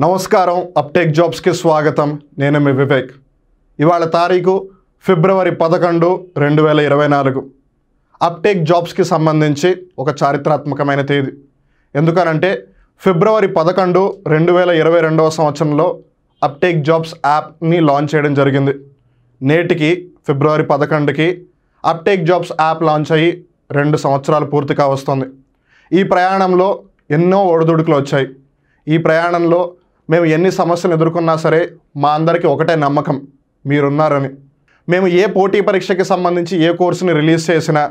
నమస్కారం అప్టేక్ జాబ్స్కి స్వాగతం. నేను మీ వివేక్. ఇవాళ తారీఖు ఫిబ్రవరి 11, 2024. అప్టేక్ జాబ్స్కి సంబంధించి ఒక చారిత్రాత్మకమైన తేదీ. ఎందుకనంటే ఫిబ్రవరి 11, 2022 సంవత్సరంలో అప్టేక్ జాబ్స్ యాప్ని లాంచ్ చేయడం జరిగింది. నేటికి ఫిబ్రవరి 11కి అప్టేక్ జాబ్స్ యాప్ లాంచ్ అయ్యి 2 సంవత్సరాలు పూర్తిగా వస్తుంది. ఈ ప్రయాణంలో ఎన్నో ఒడిదుడుకులు వచ్చాయి. ఈ ప్రయాణంలో మేము ఎన్ని సమస్యలు ఎదుర్కొన్నా సరే మా అందరికీ ఒకటే నమ్మకం, మీరున్నారని. మేము ఏ పోటీ పరీక్షకి సంబంధించి ఏ కోర్సుని రిలీజ్ చేసినా,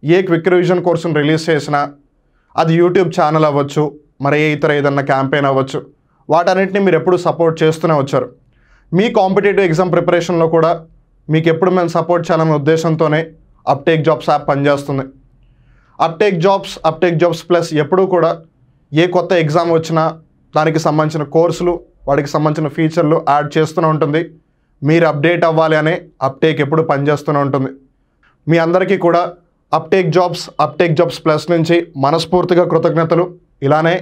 ఏ క్విక్ రివిజన్ కోర్సుని రిలీజ్ చేసినా, అది యూట్యూబ్ ఛానల్ అవ్వచ్చు, మరి ఇతర ఏదన్నా క్యాంపెయిన్ అవ్వచ్చు, వాటన్నిటిని మీరు ఎప్పుడు సపోర్ట్ చేస్తూనే వచ్చారు. మీ కాంపిటేటివ్ ఎగ్జామ్ ప్రిపరేషన్లో కూడా మీకు ఎప్పుడు మేము సపోర్ట్ చేయాలనే ఉద్దేశంతోనే అప్టేక్ జాబ్స్ యాప్ పనిచేస్తుంది. అప్టేక్ జాబ్స్ ప్లస్ ఎప్పుడూ కూడా ఏ కొత్త ఎగ్జామ్ వచ్చినా దానికి సంబంధించిన కోర్సులు, వాటికి సంబంధించిన ఫీచర్లు యాడ్ చేస్తూనే ఉంటుంది. మీరు అప్డేట్ అవ్వాలి అనే అప్టేక్ ఎప్పుడు పనిచేస్తూనే ఉంటుంది. మీ అందరికీ కూడా అప్టేక్ జాబ్స్ ప్లస్ నుంచి మనస్ఫూర్తిగా కృతజ్ఞతలు. ఇలానే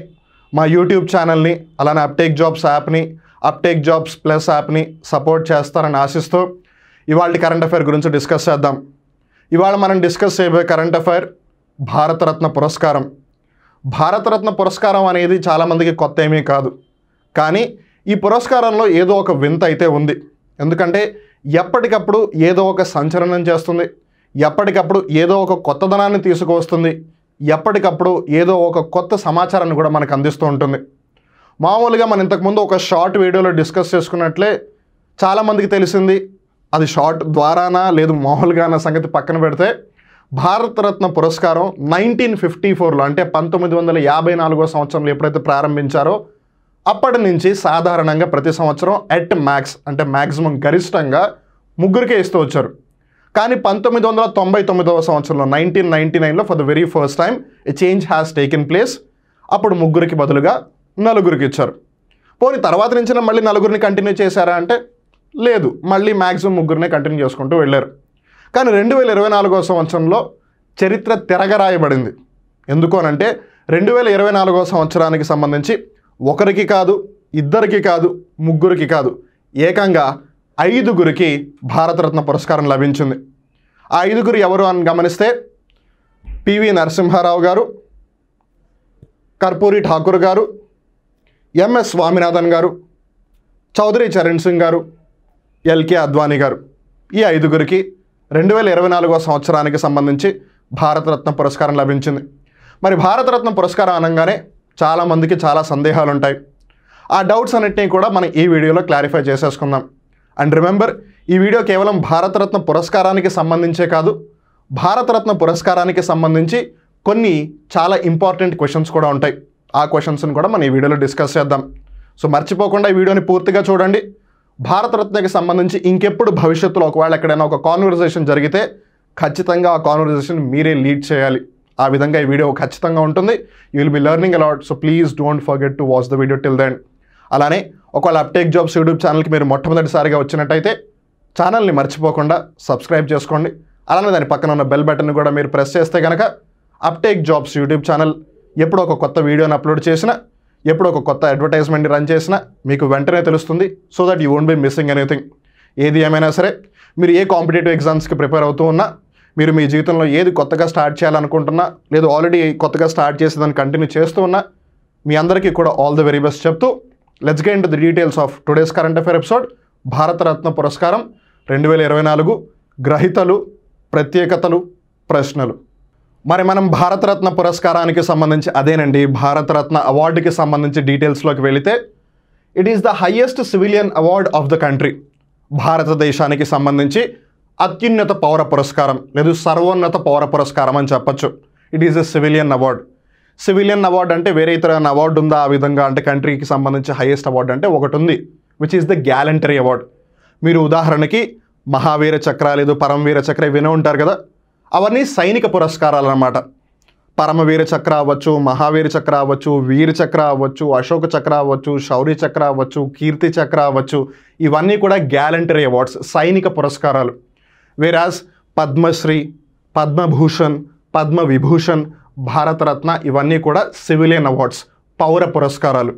మా యూట్యూబ్ ఛానల్ని, అలానే అప్టేక్ జాబ్స్ యాప్ని, అప్టేక్ జాబ్స్ ప్లస్ యాప్ని సపోర్ట్ చేస్తారని ఆశిస్తూ ఇవాళ కరెంట్ అఫైర్ గురించి డిస్కస్ చేద్దాం. ఇవాళ మనం డిస్కస్ చేయబోయే కరెంట్ అఫైర్ భారతరత్న పురస్కారం. భారతరత్న పురస్కారం అనేది చాలామందికి కొత్త ఏమీ కాదు. కానీ ఈ పురస్కారంలో ఏదో ఒక వింత అయితే ఉంది. ఎందుకంటే ఎప్పటికప్పుడు ఏదో ఒక సంచలనం చేస్తుంది, ఎప్పటికప్పుడు ఏదో ఒక కొత్తదనాన్ని తీసుకువస్తుంది, ఎప్పటికప్పుడు ఏదో ఒక కొత్త సమాచారాన్ని కూడా మనకు అందిస్తూ ఉంటుంది. మామూలుగా మనం ఇంతకుముందు ఒక షార్ట్ వీడియోలో డిస్కస్ చేసుకున్నట్లే చాలామందికి తెలిసింది, అది షార్ట్ ద్వారానా లేదు మామూలుగానా సంగతి పక్కన పెడితే, భారతరత్న పురస్కారం 1954లో అంటే 1954 సంవత్సరంలో ఎప్పుడైతే ప్రారంభించారో అప్పటి నుంచి సాధారణంగా ప్రతి సంవత్సరం ఎట్ మ్యాక్స్ అంటే మ్యాక్సిమం గరిష్టంగా ముగ్గురికే ఇస్తూ వచ్చారు. కానీ 1999 సంవత్సరంలో 1999లో for the very first time a change has taken place. అప్పుడు ముగ్గురికి బదులుగా నలుగురికి ఇచ్చారు. పోనీ తర్వాత నుంచి మళ్ళీ నలుగురిని కంటిన్యూ చేశారా అంటే లేదు, మళ్ళీ మ్యాక్సిమం ముగ్గురినే కంటిన్యూ చేసుకుంటూ వెళ్ళారు. కానీ 2024 సంవత్సరంలో చరిత్ర తిరగరాయబడింది. ఎందుకోనంటే 2024 సంవత్సరానికి సంబంధించి ఒకరికి కాదు, ఇద్దరికి కాదు, ముగ్గురికి కాదు, ఏకంగా 5గురికి భారతరత్న పురస్కారం లభించింది. ఆ 5గురు ఎవరు అని గమనిస్తే పివి నరసింహారావు గారు, కర్పూరి ఠాకూర్ గారు, ఎంఎస్ స్వామినాథన్ గారు, చౌదరి చరణ్ సింగ్ గారు, ఎల్కే అద్వానీ గారు. ఈ 5గురికి 2024 సంవత్సరానికి సంబంధించి భారతరత్న పురస్కారం లభించింది. మరి భారతరత్న పురస్కారం అనగానే చాలామందికి చాలా సందేహాలు ఉంటాయి. ఆ డౌట్స్ అన్నిటినీ కూడా మనం ఈ వీడియోలో క్లారిఫై చేసేసుకుందాం. అండ్ రిమెంబర్, ఈ వీడియో కేవలం భారతరత్న పురస్కారానికి సంబంధించే కాదు, భారతరత్న పురస్కారానికి సంబంధించి కొన్ని చాలా ఇంపార్టెంట్ క్వశ్చన్స్ కూడా ఉంటాయి. ఆ క్వశ్చన్స్ని కూడా మనం ఈ వీడియోలో డిస్కస్ చేద్దాం. సో మర్చిపోకుండా ఈ వీడియోని పూర్తిగా చూడండి. భారతరత్నకి సంబంధించి ఇంకెప్పుడు భవిష్యత్తులో ఒకవేళ ఎక్కడైనా ఒక కాన్వర్సేషన్ జరిగితే ఖచ్చితంగా ఆ కాన్వర్సేషన్ మీరే లీడ్ చేయాలి. ఆ విధంగా ఈ వీడియో ఖచ్చితంగా ఉంటుంది. You will be learning a lot. So please don't forget to watch the video till then. అలానే ఒకవేళ అప్టేక్ జాబ్స్ యూట్యూబ్ ఛానల్కి మీరు మొట్టమొదటిసారిగా వచ్చినట్టయితే ఛానల్ని మర్చిపోకుండా సబ్స్క్రైబ్ చేసుకోండి. అలానే దాని పక్కన ఉన్న బెల్ బటన్ కూడా మీరు ప్రెస్ చేస్తే కనుక అప్టేక్ జాబ్స్ యూట్యూబ్ ఛానల్ ఎప్పుడు ఒక కొత్త వీడియోని అప్లోడ్ చేసినా, ఎప్పుడు ఒక కొత్త అడ్వర్టైజ్మెంట్ని రన్ చేసినా మీకు వెంటనే తెలుస్తుంది. So that you won't be missing anything. ఏది ఏమైనా సరే మీరు ఏ కాంపిటేటివ్ ఎగ్జామ్స్కి ప్రిపేర్ అవుతూ ఉన్నా, మీరు మీ జీవితంలో ఏది కొత్తగా స్టార్ట్ చేయాలనుకుంటున్నా, లేదు ఆల్రెడీ కొత్తగా స్టార్ట్ చేసి దాన్ని కంటిన్యూ చేస్తూ ఉన్నా, మీ అందరికీ కూడా ఆల్ ది వెరీ బెస్ట్ చెప్తూ let's get into the details of today's current affair episode. Bharat Ratna పురస్కారం 2024 గ్రహీతలు, ప్రత్యేకతలు, ప్రశ్నలు. మరి మనం భారతరత్న పురస్కారానికి సంబంధించి అదేనండి భారతరత్న అవార్డుకి సంబంధించి డీటెయిల్స్లోకి వెళితే, it is the highest civilian award of the country. భారతదేశానికి సంబంధించి అత్యున్నత పౌర పురస్కారం లేదు సర్వోన్నత పౌర పురస్కారం అని చెప్పచ్చు. It is a civilian award. Civilian award అంటే వేరే ఇతర అవార్డు ఉందా ఆ విధంగా అంటే కంట్రీకి సంబంధించి హైయెస్ట్ అవార్డు అంటే ఒకటి ఉంది, which is the gallantry award. మీరు ఉదాహరణకి మహావీర చక్ర లేదు పరమవీర చక్ర వినే ఉంటారు కదా, అవన్నీ సైనిక పురస్కారాలు అన్నమాట. పరమవీర చక్ర అవ్వచ్చు, మహావీర చక్ర అవ్వచ్చు, వీర చక్ర అవ్వచ్చు, అశోక చక్ర అవ్వచ్చు, శౌర్య చక్ర అవ్వచ్చు, కీర్తి చక్ర అవ్వచ్చు, ఇవన్నీ కూడా గ్యాలంటరీ అవార్డ్స్, సైనిక పురస్కారాలు. వేరాజ్ పద్మశ్రీ, పద్మభూషణ్, పద్మవిభూషణ్, భారతరత్న ఇవన్నీ కూడా సివిలియన్ అవార్డ్స్, పౌర పురస్కారాలు.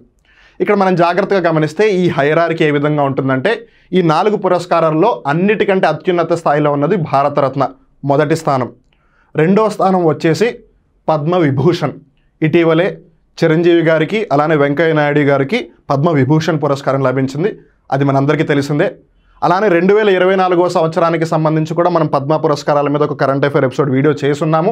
ఇక్కడ మనం జాగ్రత్తగా గమనిస్తే ఈ హైరార్కీ ఏ విధంగా ఉంటుందంటే ఈ 4 పురస్కారాల్లో అన్నిటికంటే అత్యున్నత స్థాయిలో ఉన్నది భారతరత్న మొదటి స్థానం. రెండో స్థానం వచ్చేసి పద్మవిభూషణ్. ఇటీవలే చిరంజీవి గారికి అలానే వెంకయ్య నాయుడు గారికి పద్మవిభూషణ్ పురస్కారం లభించింది, అది మనందరికీ తెలిసిందే. అలానే 2024వ సంవత్సరానికి సంబంధించి కూడా మనం పద్మ పురస్కారాల మీద ఒక కరెంట్ అఫైర్ ఎపిసోడ్ వీడియో చేసున్నాము.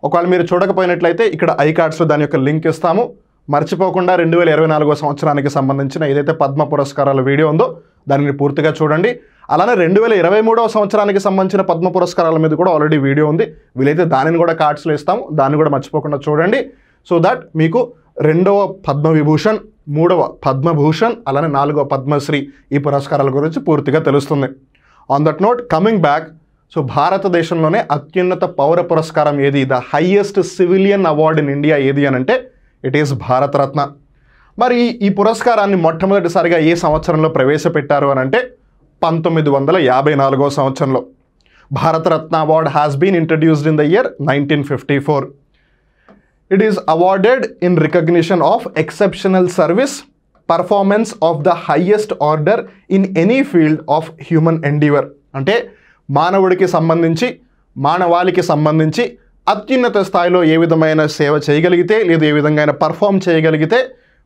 ఒకవేళ మీరు చూడకపోయినట్లయితే ఇక్కడ ఐకార్డ్స్లో దాని యొక్క లింక్ ఇస్తాము. మర్చిపోకుండా 2024వ సంవత్సరానికి సంబంధించిన ఏదైతే పద్మ పురస్కారాల వీడియో ఉందో దానిని పూర్తిగా చూడండి. అలానే 2023వ సంవత్సరానికి సంబంధించిన పద్మ పురస్కారాల మీద కూడా ఆల్రెడీ వీడియో ఉంది, వీలైతే దానిని కూడా కార్డ్స్లో ఇస్తాము, దాన్ని కూడా మర్చిపోకుండా చూడండి. సో దట్ మీకు 2వ పద్మవిభూషణ్, 3వ పద్మభూషణ్, అలానే 4వ పద్మశ్రీ ఈ పురస్కారాల గురించి పూర్తిగా తెలుస్తుంది. On that note, coming back, so భారతదేశంలోనే అత్యున్నత పౌర పురస్కారం ఏది, the highest civilian award in India ఏది అని అంటే ఇట్ ఈస్ భారతరత్న. మరి ఈ పురస్కారాన్ని మొట్టమొదటిసారిగా ఏ సంవత్సరంలో ప్రవేశపెట్టారు అని అంటే 1954వ సంవత్సరంలో. Bharat Ratna award has been introduced in the year 1954. It is awarded in recognition of exceptional service, performance of the highest order in any field of human endeavor. అంటే మానవుడికి సంబంధించి, మానవాళికి సంబంధించి అత్యున్నత స్థాయిలో ఏ విధమైన సేవ చేయగలిగితే లేదా ఏ విధంగా పర్ఫామ్ చేయగలిగితే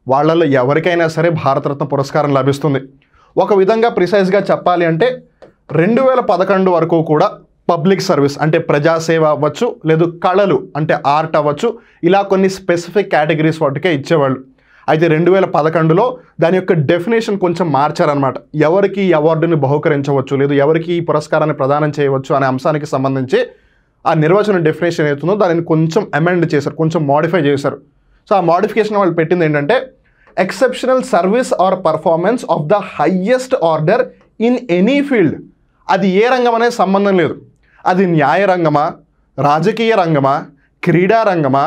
వాళ్ళలో ఎవరికైనా సరే భారతరత్న పురస్కారం లభిస్తుంది. ఒక విధంగా ప్రిసైజ్గా చెప్పాలి అంటే 2011 వరకు కూడా పబ్లిక్ సర్వీస్ అంటే ప్రజాసేవ అవ్వచ్చు, లేదు కళలు అంటే ఆర్ట్ అవ్వచ్చు, ఇలా కొన్ని స్పెసిఫిక్ కేటగిరీస్ వాటికే ఇచ్చేవాళ్ళు. అయితే 2011లో దాని యొక్క డెఫినేషన్ కొంచెం మార్చారనమాట. ఎవరికి ఈ అవార్డుని బహుకరించవచ్చు, లేదు ఎవరికి ఈ పురస్కారాన్ని ప్రదానం చేయవచ్చు అనే అంశానికి సంబంధించి ఆ నిర్వచన డెఫినేషన్ ఏతుందో దానిని కొంచెం అమెండ్ చేశారు, కొంచెం మోడిఫై చేశారు. సో ఆ మోడిఫికేషన్ వాళ్ళు పెట్టింది ఏంటంటే exceptional service or performance of the highest order in any field. అది ఏ రంగం అనేది సంబంధం లేదు, అది న్యాయ రంగమా, రాజకీయ రంగమా, క్రీడా రంగమా,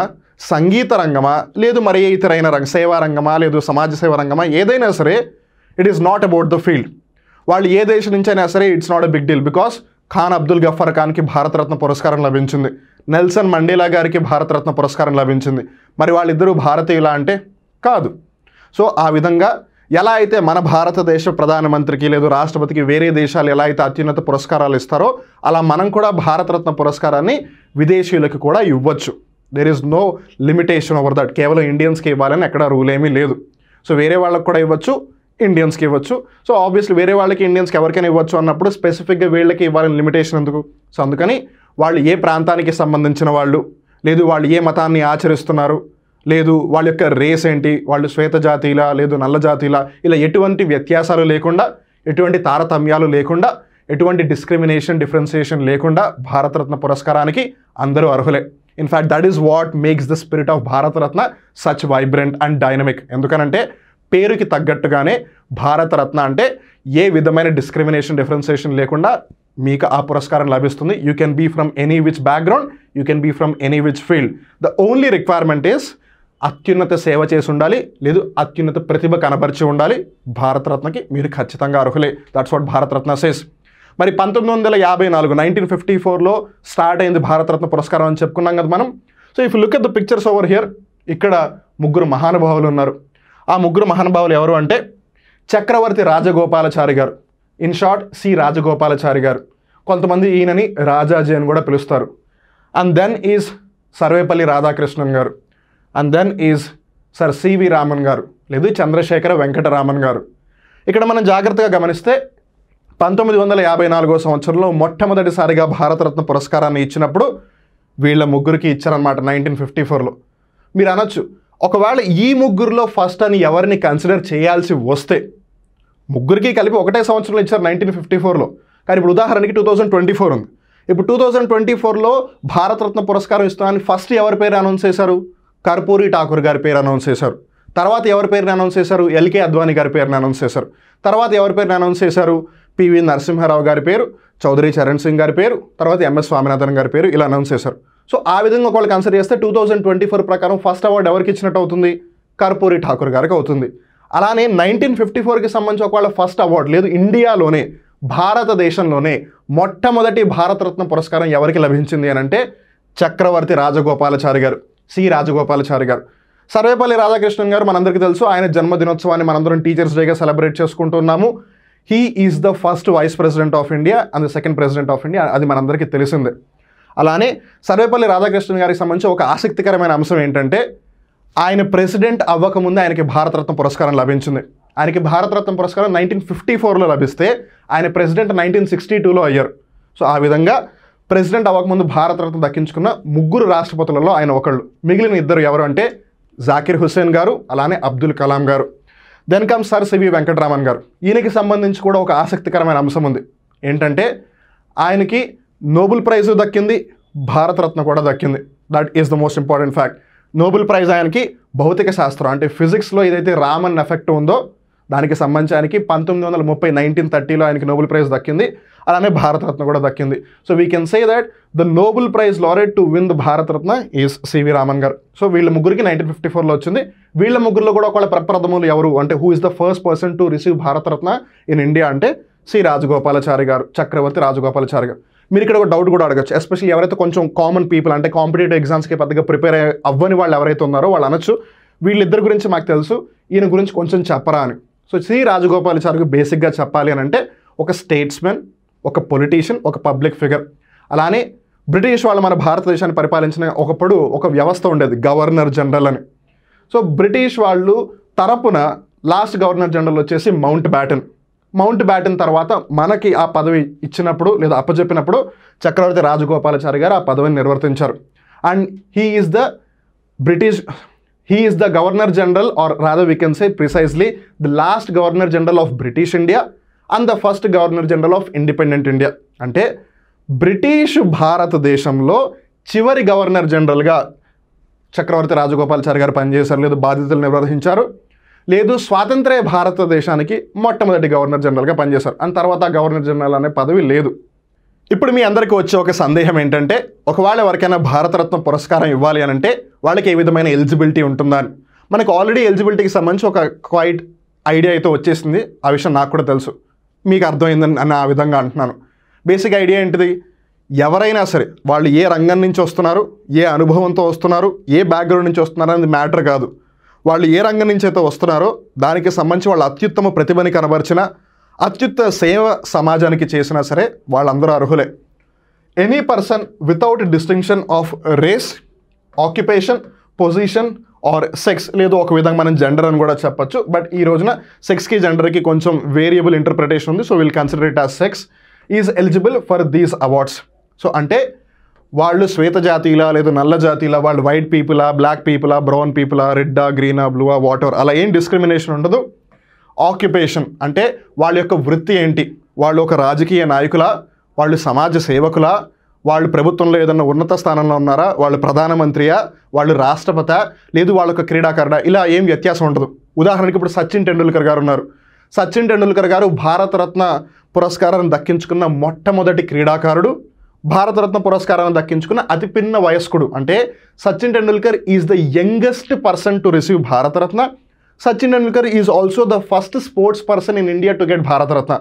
సంగీత రంగమా, లేదు మరి ఇతరైన సేవా రంగమా, లేదు సమాజ సేవ రంగమా, ఏదైనా సరే it is not about the field. వాళ్ళు ఏ దేశం నుంచి అయినా సరే it's not a big deal. Because Khan Abdul Ghaffar ఖాన్కి భారతరత్న పురస్కారం లభించింది, నెల్సన్ మండేలా గారికి భారతరత్న పురస్కారం లభించింది. మరి వాళ్ళిద్దరూ భారతీయులా అంటే కాదు. సో ఆ విధంగా ఎలా అయితే మన భారతదేశ ప్రధానమంత్రికి లేదు రాష్ట్రపతికి వేరే దేశాలు ఎలా అయితే అత్యున్నత పురస్కారాలు ఇస్తారో అలా మనం కూడా భారతరత్న పురస్కారాన్ని విదేశీయులకు కూడా ఇవ్వచ్చు. There is no limitation over that. కేవలం ఇండియన్స్కి ఇవ్వాలని ఎక్కడ రూల్ ఏమీ లేదు. సో వేరే వాళ్ళకి కూడా ఇవ్వచ్చు, ఇండియన్స్కి ఇవ్వచ్చు. సో ఆబ్వియస్లీ వేరే వాళ్ళకి ఇండియన్స్కి ఎవరికైనా ఇవ్వచ్చు అన్నప్పుడు స్పెసిఫిక్గా వీళ్ళకి ఇవ్వాలని లిమిటేషన్ ఎందుకు? సో అందుకని వాళ్ళు ఏ ప్రాంతానికి సంబంధించిన వాళ్ళు, లేదు వాళ్ళు ఏ మతాన్ని ఆచరిస్తున్నారు, లేదు వాళ్ళ యొక్క రేస్ ఏంటి, వాళ్ళు శ్వేత జాతీయులా లేదు నల్ల జాతీయులా, ఇలా ఎటువంటి వ్యత్యాసాలు లేకుండా, ఎటువంటి తారతమ్యాలు లేకుండా, ఎటువంటి డిఫరెన్సియేషన్ లేకుండా భారతరత్న పురస్కారానికి అందరూ అర్హులే. In fact that is what makes the spirit of Bharat Ratna such vibrant and dynamic. ఎందుకనంటే పేరుకి తగ్గట్టుగానే భారతరత్న అంటే ఏ విధమైన డిఫరెన్సియేషన్ లేకుండా మీకు ఆ పురస్కారం లభిస్తుంది. You can be from any which background, you can be from any which field. The only requirement is అత్యున్నత సేవ చేసి ఉండాలి, లేదు అత్యున్నత ప్రతిభ కనబరిచి ఉండాలి. భారతరత్నకి మీరు ఖచ్చితంగా అర్హులే. That's what Bharat Ratna says. మరి 1954 1954లో స్టార్ట్ అయింది భారతరత్న పురస్కారం అని చెప్పుకున్నాం కదా మనం. So if look at the pictures over here, ఇక్కడ ముగ్గురు మహానుభావులు ఉన్నారు. ఆ ముగ్గురు మహానుభావులు ఎవరు అంటే చక్రవర్తి రాజగోపాలాచారి గారు, ఇన్ షార్ట్ సి రాజగోపాలాచారి గారు. కొంతమంది ఈయనని రాజాజీ అని కూడా పిలుస్తారు. And then is Sarvepalli Radhakrishnan garu. And then is sir CV Raman garu, లేదు చంద్రశేఖర వెంకటరామన్ గారు. ఇక్కడ మనం జాగ్రత్తగా గమనిస్తే 1954వ సంవత్సరంలో మొట్టమొదటిసారిగా భారతరత్న పురస్కారాన్ని ఇచ్చినప్పుడు వీళ్ళ ముగ్గురికి ఇచ్చారనమాట 1954లో. మీరు అనొచ్చు, ఒకవేళ ఈ ముగ్గురులో ఫస్ట్ అని ఎవరిని కన్సిడర్ చేయాల్సి వస్తే, ముగ్గురికి కలిపి ఒకటే సంవత్సరంలో ఇచ్చారు 1954లో, కానీ ఇప్పుడు ఉదాహరణకి 2024 ఉంది. ఇప్పుడు 2024లో భారతరత్న పురస్కారం ఇస్తామని ఫస్ట్ ఎవరి పేరు అనౌన్స్ చేశారు? కర్పూరి ఠాకూర్ గారి పేరు అనౌన్స్ చేశారు. తర్వాత ఎవరి పేరుని అనౌన్స్ చేశారు? ఎల్కే అద్వానీ గారి పేరుని అనౌన్స్ చేశారు. తర్వాత ఎవరి పేరుని అనౌన్స్ చేశారు? పివి నరసింహారావు గారి పేరు, చౌదరి చరణ్ సింగ్ గారి పేరు, తర్వాత ఎంఎస్ స్వామినాథన్ గారి పేరు, ఇలా అనౌన్స్ చేశారు. సో ఆ విధంగా ఒకళ్ళు కన్సిడర్ చేస్తే 2024 ప్రకారం ఫస్ట్ అవార్డు ఎవరికి ఇచ్చినట్టు అవుతుంది? కర్పూరి ఠాకూర్ గారికి అవుతుంది. అలానే 1954కి సంబంధించి ఒకవేళ ఫస్ట్ అవార్డు లేదు, ఇండియాలోనే భారతదేశంలోనే మొట్టమొదటి భారతరత్న పురస్కారం ఎవరికి లభించింది అని అంటే చక్రవర్తి రాజగోపాలాచారి గారు, సి రాజగోపాలాచారి గారు. సర్వేపల్లి రాధాకృష్ణన్ గారు మనందరికీ తెలుసు, ఆయన జన్మదినోత్సవాన్ని మనందరం టీచర్స్ డేగా సెలబ్రేట్ చేసుకుంటున్నాము. He is the first vice president of India and the second president of India, అది మనందరికీ తెలిసిందే. అలానే సర్వేపల్లి రాధాకృష్ణన్ గారికి సంబంధించి ఒక ఆసక్తికరమైన అంశం ఏంటంటే, ఆయన ప్రెసిడెంట్ అవ్వకముందే ఆయనకి భారతరత్న పురస్కారం లభించింది. ఆయనకి భారతరత్న పురస్కారం 1954లో లభిస్తే ఆయన ప్రెసిడెంట్ 1962లో అయ్యారు. సో ఆ విధంగా ప్రెసిడెంట్ అవ్వకముందు భారతరత్న దక్కించుకున్న 3 రాష్ట్రపతులలో ఆయన ఒకళ్ళు. మిగిలిన 2 ఎవరు అంటే జాకిర్ హుస్సేన్ గారు, అలానే అబ్దుల్ కలాం గారు. Then come sir C V Venkataraman గారు. ఈయనకి సంబంధించి కూడా ఒక ఆసక్తికరమైన అంశం ఉంది. ఏంటంటే ఆయనకి నోబెల్ ప్రైజ్ దక్కింది, భారతరత్న కూడా దక్కింది. That is the most important fact. Nobel prize ఆయనకి భౌతిక శాస్త్రం అంటే ఫిజిక్స్లో ఏదైతే రామన్ ఎఫెక్ట్ ఉందో దానికి సంబంధించి ఆయనకి 1930 1930లో ఆయనకి నోబెల్ ప్రైజ్ దక్కింది. అలానే భారతరత్న కూడా దక్కింది. So we can say that the Nobel prize laureate to win the Bharat Ratna is CV Raman గారు. సో వీళ్ళ ముగ్గురికి 1954లో వచ్చింది. వీళ్ళ ముగ్గురులో కూడా ఒకళ్ళ ప్రప్రథములు ఎవరు అంటే who is the first person to receive Bharat Ratna in India అంటే సి రాజగోపాలాచారి గారు, చక్రవర్తి రాజగోపాలాచారి గారు. మీరు ఇక్కడ ఒక డౌట్ కూడా అడగచ్చు, ఎస్పెషల్లీ ఎవరైతే కొంచెం కామన్ పీపుల్ అంటే కాంపిటేటివ్ ఎగ్జామ్స్కి పెద్దగా ప్రిపేర్ అవ్వని వాళ్ళు ఎవరైతే ఉన్నారో వాళ్ళు అనొచ్చు, వీళ్ళిద్దరి గురించి మాకు తెలుసు, ఈయన గురించి కొంచెం చెప్పరా అని. సో సి రాజగోపాలాచారికి బేసిక్గా చెప్పాలి అని అంటే ఒక స్టేట్స్మెన్, ఒక పొలిటీషియన్, ఒక పబ్లిక్ ఫిగర్. అలానే బ్రిటిష్ వాళ్ళు మన భారతదేశాన్ని పరిపాలించిన ఒకప్పుడు ఒక వ్యవస్థ ఉండేది, గవర్నర్ జనరల్ అని. సో బ్రిటిష్ వాళ్ళు తరపున లాస్ట్ గవర్నర్ జనరల్ వచ్చేసి మౌంట్ బ్యాటన్ తర్వాత మనకి ఆ పదవి ఇచ్చినప్పుడు లేదా అప్పచెప్పినప్పుడు చక్రవర్తి రాజగోపాలాచారి గారు ఆ పదవిని నిర్వర్తించారు. And he is the governor general, or rather we can say precisely the last governor general of British India and the first governor general of independent India. అంటే బ్రిటిష్ భారతదేశంలో చివరి గవర్నర్ జనరల్గా చక్రవర్తి రాజగోపాలాచారి గారు పనిచేశారు, లేదు బాధ్యతలు నిర్వహించారు, లేదు స్వాతంత్ర్య భారతదేశానికి మొట్టమొదటి గవర్నర్ జనరల్గా పనిచేశారు. అండ్ తర్వాత గవర్నర్ జనరల్ అనే పదవి లేదు. ఇప్పుడు మీ అందరికీ వచ్చే ఒక సందేహం ఏంటంటే, ఒకవేళ ఎవరికైనా భారతరత్న పురస్కారం ఇవ్వాలి అని అంటే వాళ్ళకి ఏ విధమైన ఎలిజిబిలిటీ ఉంటుందా అని. మనకు ఆల్రెడీ ఎలిజిబిలిటీకి సంబంధించి ఒక క్వైట్ ఐడియా అయితే వచ్చేసింది. ఆ విషయం నాకు కూడా తెలుసు, మీకు అర్థమైందని అని ఆ విధంగా అంటున్నాను. బేసిక్ ఐడియా ఏంటిది, ఎవరైనా సరే వాళ్ళు ఏ రంగం నుంచి వస్తున్నారు, ఏ అనుభవంతో వస్తున్నారు, ఏ బ్యాక్గ్రౌండ్ నుంచి వస్తున్నారు అనేది మ్యాటర్ కాదు. వాళ్ళు ఏ రంగం నుంచి అయితే వస్తున్నారో దానికి సంబంధించి వాళ్ళు అత్యుత్తమ ప్రతిభని కనబరిచిన, అత్యుత్తమ సేవ సమాజానికి చేసినా సరే వాళ్ళందరూ అర్హులే. Any person without distinction of race, occupation, position or sex, లేదు ఒక విధంగా మనం జెండర్ అని కూడా చెప్పచ్చు. బట్ ఈ రోజున సెక్స్కి జెండర్కి కొంచెం వేరియబుల్ ఇంటర్ప్రిటేషన్ ఉంది. So will consider it as sex is eligible for these awards. So అంటే వాళ్ళు శ్వేత జాతీయులా, లేదు నల్ల జాతీయులా, వాళ్ళు వైట్ పీపులా, బ్లాక్ పీపులా, బ్రౌన్ పీపులా, రెడ్డా, గ్రీనా, బ్లూవా, వాటర్, అలా ఏం డిస్క్రిమినేషన్ ఉండదు. ఆక్యుపేషన్ అంటే వాళ్ళ యొక్క వృత్తి ఏంటి, వాళ్ళు ఒక రాజకీయ నాయకులా, వాళ్ళు సమాజ సేవకులా, వాళ్ళు ప్రభుత్వంలో ఏదన్నా ఉన్నత స్థానంలో ఉన్నారా, వాళ్ళు ప్రధానమంత్రియా, వాళ్ళు రాష్ట్రపతి, లేదు వాళ్ళొక క్రీడాకారుడా, ఇలా ఏం వ్యత్యాసం ఉండదు. ఉదాహరణకి ఇప్పుడు సచిన్ టెండూల్కర్ గారు ఉన్నారు. సచిన్ టెండూల్కర్ గారు భారతరత్న పురస్కారాన్ని దక్కించుకున్న మొట్టమొదటి క్రీడాకారుడు, భారతరత్న పురస్కారాన్ని దక్కించుకున్న అతి పిన్న వయస్కుడు. అంటే Sachin Tendulkar is the youngest person to receive Bharat Ratna. Sachin Tendulkar is also the first sports person in India to get Bharat Ratna.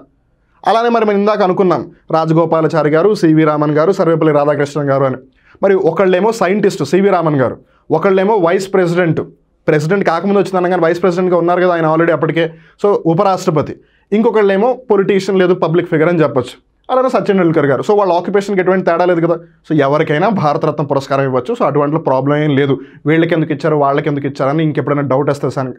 అలానే మరి మనం ఇందాక అనుకున్నాం రాజగోపాలాచారి గారు, సివి రామన్ గారు, సర్వేపల్లి రాధాకృష్ణన్ గారు అని. మరి ఒకళ్ళేమో సైంటిస్ట్ సివి రామన్ గారు, ఒకళ్ళేమో వైస్ ప్రెసిడెంట్ కాకముందు వచ్చిందన్న కానీ వైస్ ప్రెసిడెంట్గా ఉన్నారు కదా ఆయన ఆల్రెడీ అప్పటికే. సో ఉపరాష్ట్రపతి. ఇంకొకళ్ళేమో పొలిటీషియన్ లేదు పబ్లిక్ ఫిగర్ అని చెప్పొచ్చు. అలానే సచిన్ టెండూల్కర్ గారు. సో వాళ్ళ ఆక్యుపేషన్కి ఎటువంటి తేడా లేదు కదా. సో ఎవరికైనా భారతరత్న పురస్కారం ఇవ్వచ్చు. సో అటువంటి ప్రాబ్లం ఏం లేదు. వీళ్ళకి ఎందుకు ఇచ్చారు, వాళ్ళకి ఎందుకు ఇచ్చారని ఇంకెప్పుడైనా డౌట్ వస్తే సార్.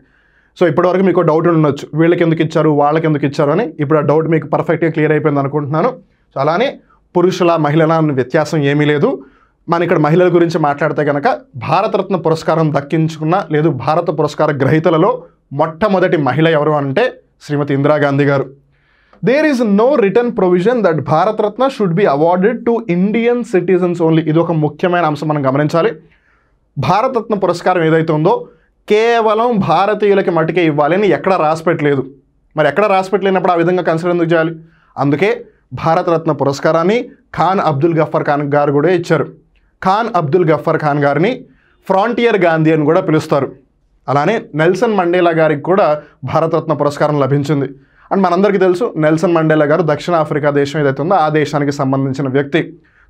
సో ఇప్పటివరకు మీకు డౌట్ ఉండొచ్చు, వీళ్ళకి ఎందుకు ఇచ్చారు, వాళ్ళకి ఎందుకు ఇచ్చారు అని. ఇప్పుడు ఆ డౌట్ మీకు పర్ఫెక్ట్గా క్లియర్ అయిపోయింది అనుకుంటున్నాను. సో అలానే పురుషుల మహిళల వ్యత్యాసం ఏమీ లేదు. మన ఇక్కడ మహిళల గురించి మాట్లాడితే కనుక భారతరత్న పురస్కారం దక్కించుకున్న, లేదు భారత పురస్కార గ్రహీతలలో మొట్టమొదటి మహిళ ఎవరు అంటే శ్రీమతి ఇందిరాగాంధీ గారు. There is no return provision that Bharat Ratna should be awarded to Indian citizens only. ఇది ఒక ముఖ్యమైన అంశం మనం గమనించాలి. భారతరత్న పురస్కారం ఏదైతే ఉందో కేవలం భారతీయులకి మట్టుకే ఇవ్వాలి అని ఎక్కడ రాసిపెట్టలేదు. మరి ఎక్కడ రాసిపెట్టలేనప్పుడు ఆ విధంగా కన్సిడర్ ఎందుకు చేయాలి? అందుకే భారతరత్న పురస్కారాన్ని ఖాన్ అబ్దుల్ గఫర్ ఖాన్ గారు కూడా ఇచ్చారు. ఖాన్ అబ్దుల్ గఫర్ ఖాన్ గారిని ఫ్రాంటియర్ గాంధీ అని కూడా పిలుస్తారు. అలానే నెల్సన్ మండేలా గారికి కూడా భారతరత్న పురస్కారం లభించింది. అండ్ మనందరికీ తెలుసు నెల్సన్ మండేలా గారు దక్షిణాఫ్రికా దేశం ఏదైతే ఉందో ఆ దేశానికి సంబంధించిన వ్యక్తి.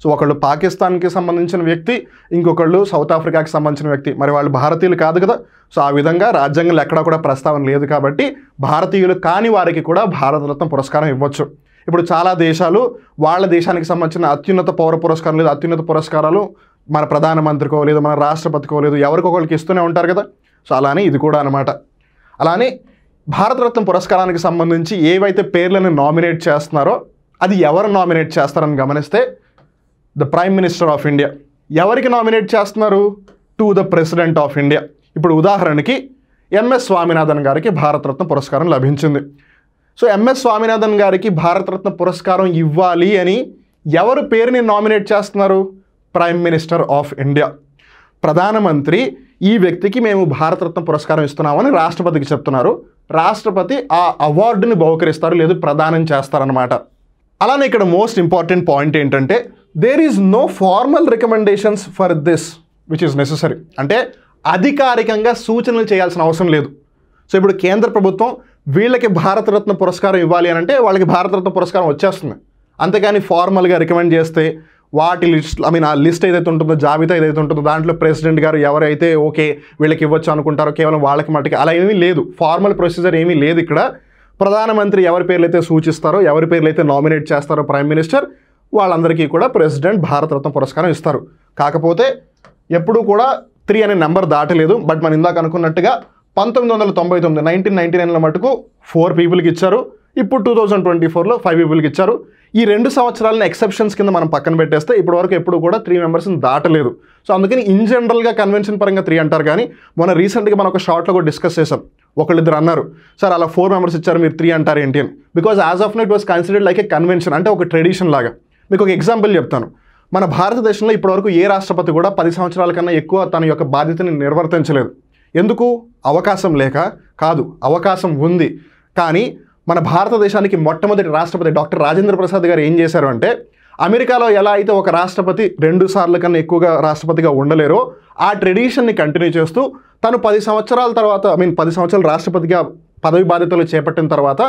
సో ఒకళ్ళు పాకిస్తాన్కి సంబంధించిన వ్యక్తి, ఇంకొకళ్ళు సౌత్ ఆఫ్రికాకి సంబంధించిన వ్యక్తి. మరి వాళ్ళు భారతీయులు కాదు కదా. సో ఆ విధంగా రాజ్యాంగంలో ఎక్కడా కూడా ప్రస్తావన లేదు కాబట్టి భారతీయులు కాని వారికి కూడా భారతరత్న పురస్కారం ఇవ్వచ్చు. ఇప్పుడు చాలా దేశాలు వాళ్ళ దేశానికి సంబంధించిన అత్యున్నత పౌర పురస్కారం లేదా అత్యున్నత పురస్కారాలు మన ప్రధానమంత్రికో లేదా మన రాష్ట్రపతికో లేదు ఎవరికొకరికి ఇస్తూనే ఉంటారు కదా. సో అలానే ఇది కూడా అనమాట. అలానే భారతరత్న పురస్కారానికి సంబంధించి ఏవైతే పేర్లను నామినేట్ చేస్తున్నారో అది ఎవరు నామినేట్ చేస్తారని గమనిస్తే the prime minister of India. ఎవరికి నామినేట్ చేస్తున్నారు? To the president of India. ఇప్పుడు ఉదాహరణకి ఎంఎస్ స్వామినాథన్ గారికి భారతరత్న పురస్కారం లభించింది. సో ఎంఎస్ స్వామినాథన్ గారికి భారతరత్న పురస్కారం ఇవ్వాలి అని ఎవరు పేరుని నామినేట్ చేస్తున్నారు? Prime minister of India. ప్రధానమంత్రి ఈ వ్యక్తికి మేము భారతరత్న పురస్కారం ఇస్తున్నామని రాష్ట్రపతికి చెప్తున్నారు. రాష్ట్రపతి ఆ అవార్డుని బహుకరిస్తారు లేదు ప్రదానం చేస్తారనమాట. అలానే ఇక్కడ మోస్ట్ ఇంపార్టెంట్ పాయింట్ ఏంటంటే there is no formal recommendations for this which is necessary. అంటే అధికారికంగా సూచనలు చేయాల్సిన అవసరం లేదు. సో ఇప్పుడు కేంద్ర ప్రభుత్వం వీళ్ళకి భారతరత్న పురస్కారం ఇవ్వాలి అని అంటే వాళ్ళకి భారతరత్న పురస్కారం వచ్చేస్తుంది. అంతేకాని ఫార్మల్గా రికమెండ్ చేస్తే వాటి లిస్ట్ ఆ లిస్ట్ ఏదైతే ఉంటుందో జాబితా ఏదైతే ఉంటుందో దాంట్లో ప్రెసిడెంట్ గారు ఎవరైతే ఓకే వీళ్ళకి ఇవ్వచ్చు అనుకుంటారో కేవలం వాళ్ళకి మట్టుకి అలా ఏమీ లేదు. ఫార్మల్ ప్రొసీజర్ ఏమీ లేదు. ఇక్కడ ప్రధానమంత్రి ఎవరి పేర్లు అయితే సూచిస్తారో ఎవరి పేర్లు అయితే నామినేట్ చేస్తారో ప్రైమ్ మినిస్టర్ వాళ్ళందరికీ కూడా ప్రెసిడెంట్ భారతరత్న పురస్కారం ఇస్తారు. కాకపోతే ఎప్పుడూ కూడా 3 అనే నెంబర్ దాటలేదు. బట్ మనం ఇందాక అనుకున్నట్టుగా 1999 మటుకు 4 పీపుల్కి ఇచ్చారు. ఇప్పుడు 2024లో 5 పీపుల్కి ఇచ్చారు. ఈ 2 సంవత్సరాలను ఎక్సెప్షన్స్ కింద మనం పక్కన పెట్టేస్తే ఇప్పటి వరకు ఎప్పుడు కూడా 3 మెంబర్స్ని దాటలేదు. సో అందుకని ఇన్ జనరల్గా కన్వెన్షన్ పరంగా 3 అంటారు. కానీ మొన్న రీసెంట్గా మనం ఒక షార్ట్లో కూడా డిస్కస్ చేసాం. ఒకళ్ళిద్దరు అన్నారు సార్ అలా 4 మెంబర్స్ ఇచ్చారు మీరు 3 అంటారు ఏంటి అని. Because as of no it was considered like a convention, అంటే ఒక ట్రెడిషన్ లాగా. మీకు ఒక ఎగ్జాంపుల్ చెప్తాను. మన భారతదేశంలో ఇప్పటివరకు ఏ రాష్ట్రపతి కూడా 10 సంవత్సరాల కన్నా ఎక్కువ తన యొక్క బాధ్యతని నిర్వర్తించలేదు. ఎందుకు? అవకాశం లేక కాదు, అవకాశం ఉంది. కానీ మన భారతదేశానికి మొట్టమొదటి రాష్ట్రపతి డాక్టర్ రాజేంద్ర ప్రసాద్ గారు ఏం చేశారు అంటే అమెరికాలో ఎలా అయితే ఒక రాష్ట్రపతి 2 సార్ల కన్నా ఎక్కువగా రాష్ట్రపతిగా ఉండలేరో ఆ ట్రెడిషన్ని కంటిన్యూ చేస్తూ తను 10 సంవత్సరాల తర్వాత 10 సంవత్సరాలు రాష్ట్రపతిగా పదవి బాధ్యతలు చేపట్టిన తర్వాత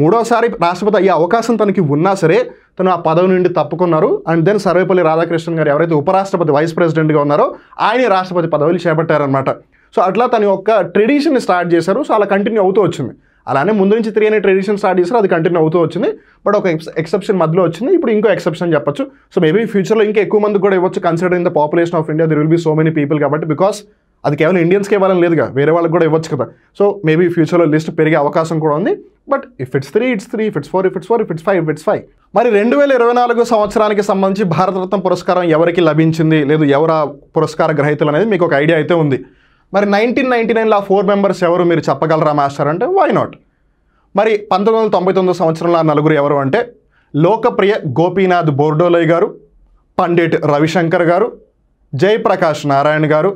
3వసారి రాష్ట్రపతి అయ్యే అవకాశం తనకి ఉన్నా సరే తను ఆ పదవి నుండి తప్పుకున్నారు. అండ్ దెన్ సర్వేపల్లి రాధాకృష్ణన్ గారు ఎవరైతే ఉపరాష్ట్రపతి వైస్ ప్రెసిడెంట్గా ఉన్నారో ఆయన రాష్ట్రపతి పదవులు చేపట్టారనమాట. సో అట్లా తన యొక్క ట్రెడిషన్ని స్టార్ట్ చేశారు. సో అలా కంటిన్యూ అవుతూ వచ్చింది. అలానే ముందు నుంచి 3 అనే ట్రెడిషన్ స్టార్ట్ చేశారు, అది కంటిన్యూ అవుతూ వచ్చింది. బట్ ఒక ఎక్సెప్షన్ మధ్యలో వచ్చింది. ఇప్పుడు ఇంకో ఎక్సెప్షన్ చెప్పొచ్చు. సో మేబీ ఫ్యూచర్లో ఇంకా ఎక్కువ మంది కూడా ఇవ్వచ్చు. Considering the population of India there will be so many people కాబట్టి. బికాస్ అది కేవలం ఇండియన్స్కి ఇవ్వాలని లేదుగా, వేరే వాళ్ళకి కూడా ఇవ్వచ్చు కదా. సో మేబీ ఫ్యూచర్లో లిస్ట్ పెరిగే అవకాశం కూడా ఉంది. But if it's 3 it's 3, if it's 4 if it's 4, if it's 5 if it's 5. మరి 2024 సంవత్సరానికి సంబంధించి భారతరత్న పురస్కారం ఎవరికి లభించింది లేదు ఎవరు ఆ పురస్కార గ్రహీతలు అనేది మీకు ఒక ఐడియా అయితే ఉంది. మరి 1999లో ఆ 4 మెంబర్స్ ఎవరు మీరు చెప్పగలరా మాస్టర్ అంటే వై నాట్. మరి 1999 సంవత్సరంలో ఆ 4 ఎవరు అంటే లోకప్రియ గోపీనాథ్ బోర్డోలయ్ గారు, పండిట్ రవిశంకర్ గారు, జయప్రకాష్ నారాయణ గారు,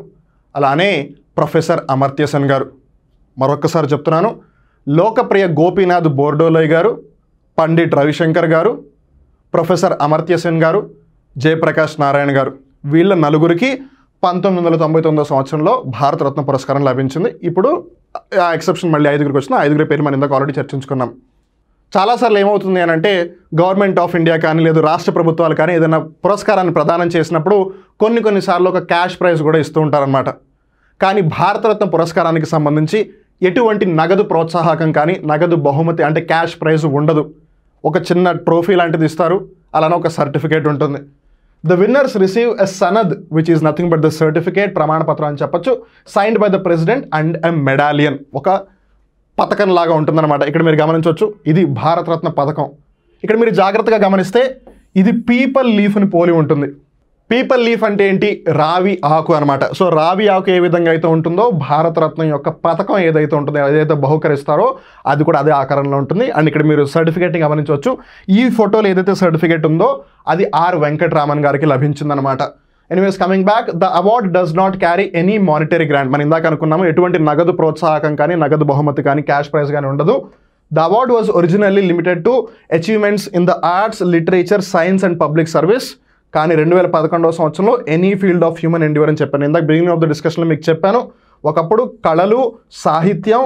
అలానే ప్రొఫెసర్ అమర్త్య సెన్ గారు. మరొక్కసారి చెప్తున్నాను, లోకప్రియ గోపీనాథ్ బోర్డోలయ్ గారు, పండిట్ రవిశంకర్ గారు, ప్రొఫెసర్ అమర్త్య సెన్ గారు, జయప్రకాష్ నారాయణ గారు. వీళ్ళ 4కి 1999 సంవత్సరంలో భారతరత్న పురస్కారం లభించింది. ఇప్పుడు ఆ ఎక్సెప్షన్ మళ్ళీ 5గురికి వచ్చిన 5గురి పేరు మనం ఇందాక ఆల్రెడీ చర్చించుకున్నాం. చాలాసార్లు ఏమవుతుంది అని అంటే గవర్నమెంట్ ఆఫ్ ఇండియా కానీ లేదు రాష్ట్ర ప్రభుత్వాలు కానీ ఏదైనా పురస్కారాన్ని ప్రదానం చేసినప్పుడు కొన్నిసార్లు ఒక క్యాష్ ప్రైజ్ కూడా ఇస్తూ ఉంటారనమాట. కానీ భారతరత్న పురస్కారానికి సంబంధించి ఎటువంటి నగదు ప్రోత్సాహకం కానీ నగదు బహుమతి అంటే క్యాష్ ప్రైజ్ ఉండదు. ఒక చిన్న ట్రోఫీ లాంటిది ఇస్తారు, అలానే ఒక సర్టిఫికేట్ ఉంటుంది. The winners receive a sanad, which is nothing but the certificate, ప్రమాణపత్రం అని చెప్పొచ్చు, signed by the president and a medallion. ఒక పథకం లాగా ఉంటుందన్నమాట. ఇక్కడ మీరు గమనించవచ్చు, ఇది భారతరత్న పథకం. ఇక్కడ మీరు జాగ్రత్తగా గమనిస్తే ఇది పీపల్ లీఫ్ని పోలి ఉంటుంది. పీపల్ లీఫ్ అంటే ఏంటి? రావి ఆకు అనమాట. సో రావి ఆకు ఏ విధంగా అయితే ఉంటుందో భారతరత్నం యొక్క పథకం ఏదైతే ఉంటుందో ఏదైతే బహుకరిస్తారో అది కూడా అదే ఆకారంలో ఉంటుంది. అండ్ ఇక్కడ మీరు సర్టిఫికేట్ని గమనించవచ్చు. ఈ ఫోటోలో ఏదైతే సర్టిఫికేట్ ఉందో అది ఆర్ వెంకటరామన్ గారికి లభించిందనమాట. Anyways coming back, the award does not carry any monetary grant. మనం ఇందాక అనుకున్నాము ఎటువంటి నగదు ప్రోత్సాహకం కానీ నగదు బహుమతి కానీ క్యాష్ ప్రైజ్ కానీ ఉండదు. The award was originally limited to achievements in the arts, literature, science and public service. కానీ 2011 సంవత్సరంలో any field of human Endeavour అని చెప్పాను. ఇందాక బిగినింగ్ ఆఫ్ ద డిస్కషన్లో మీకు చెప్పాను, ఒకప్పుడు కళలు, సాహిత్యం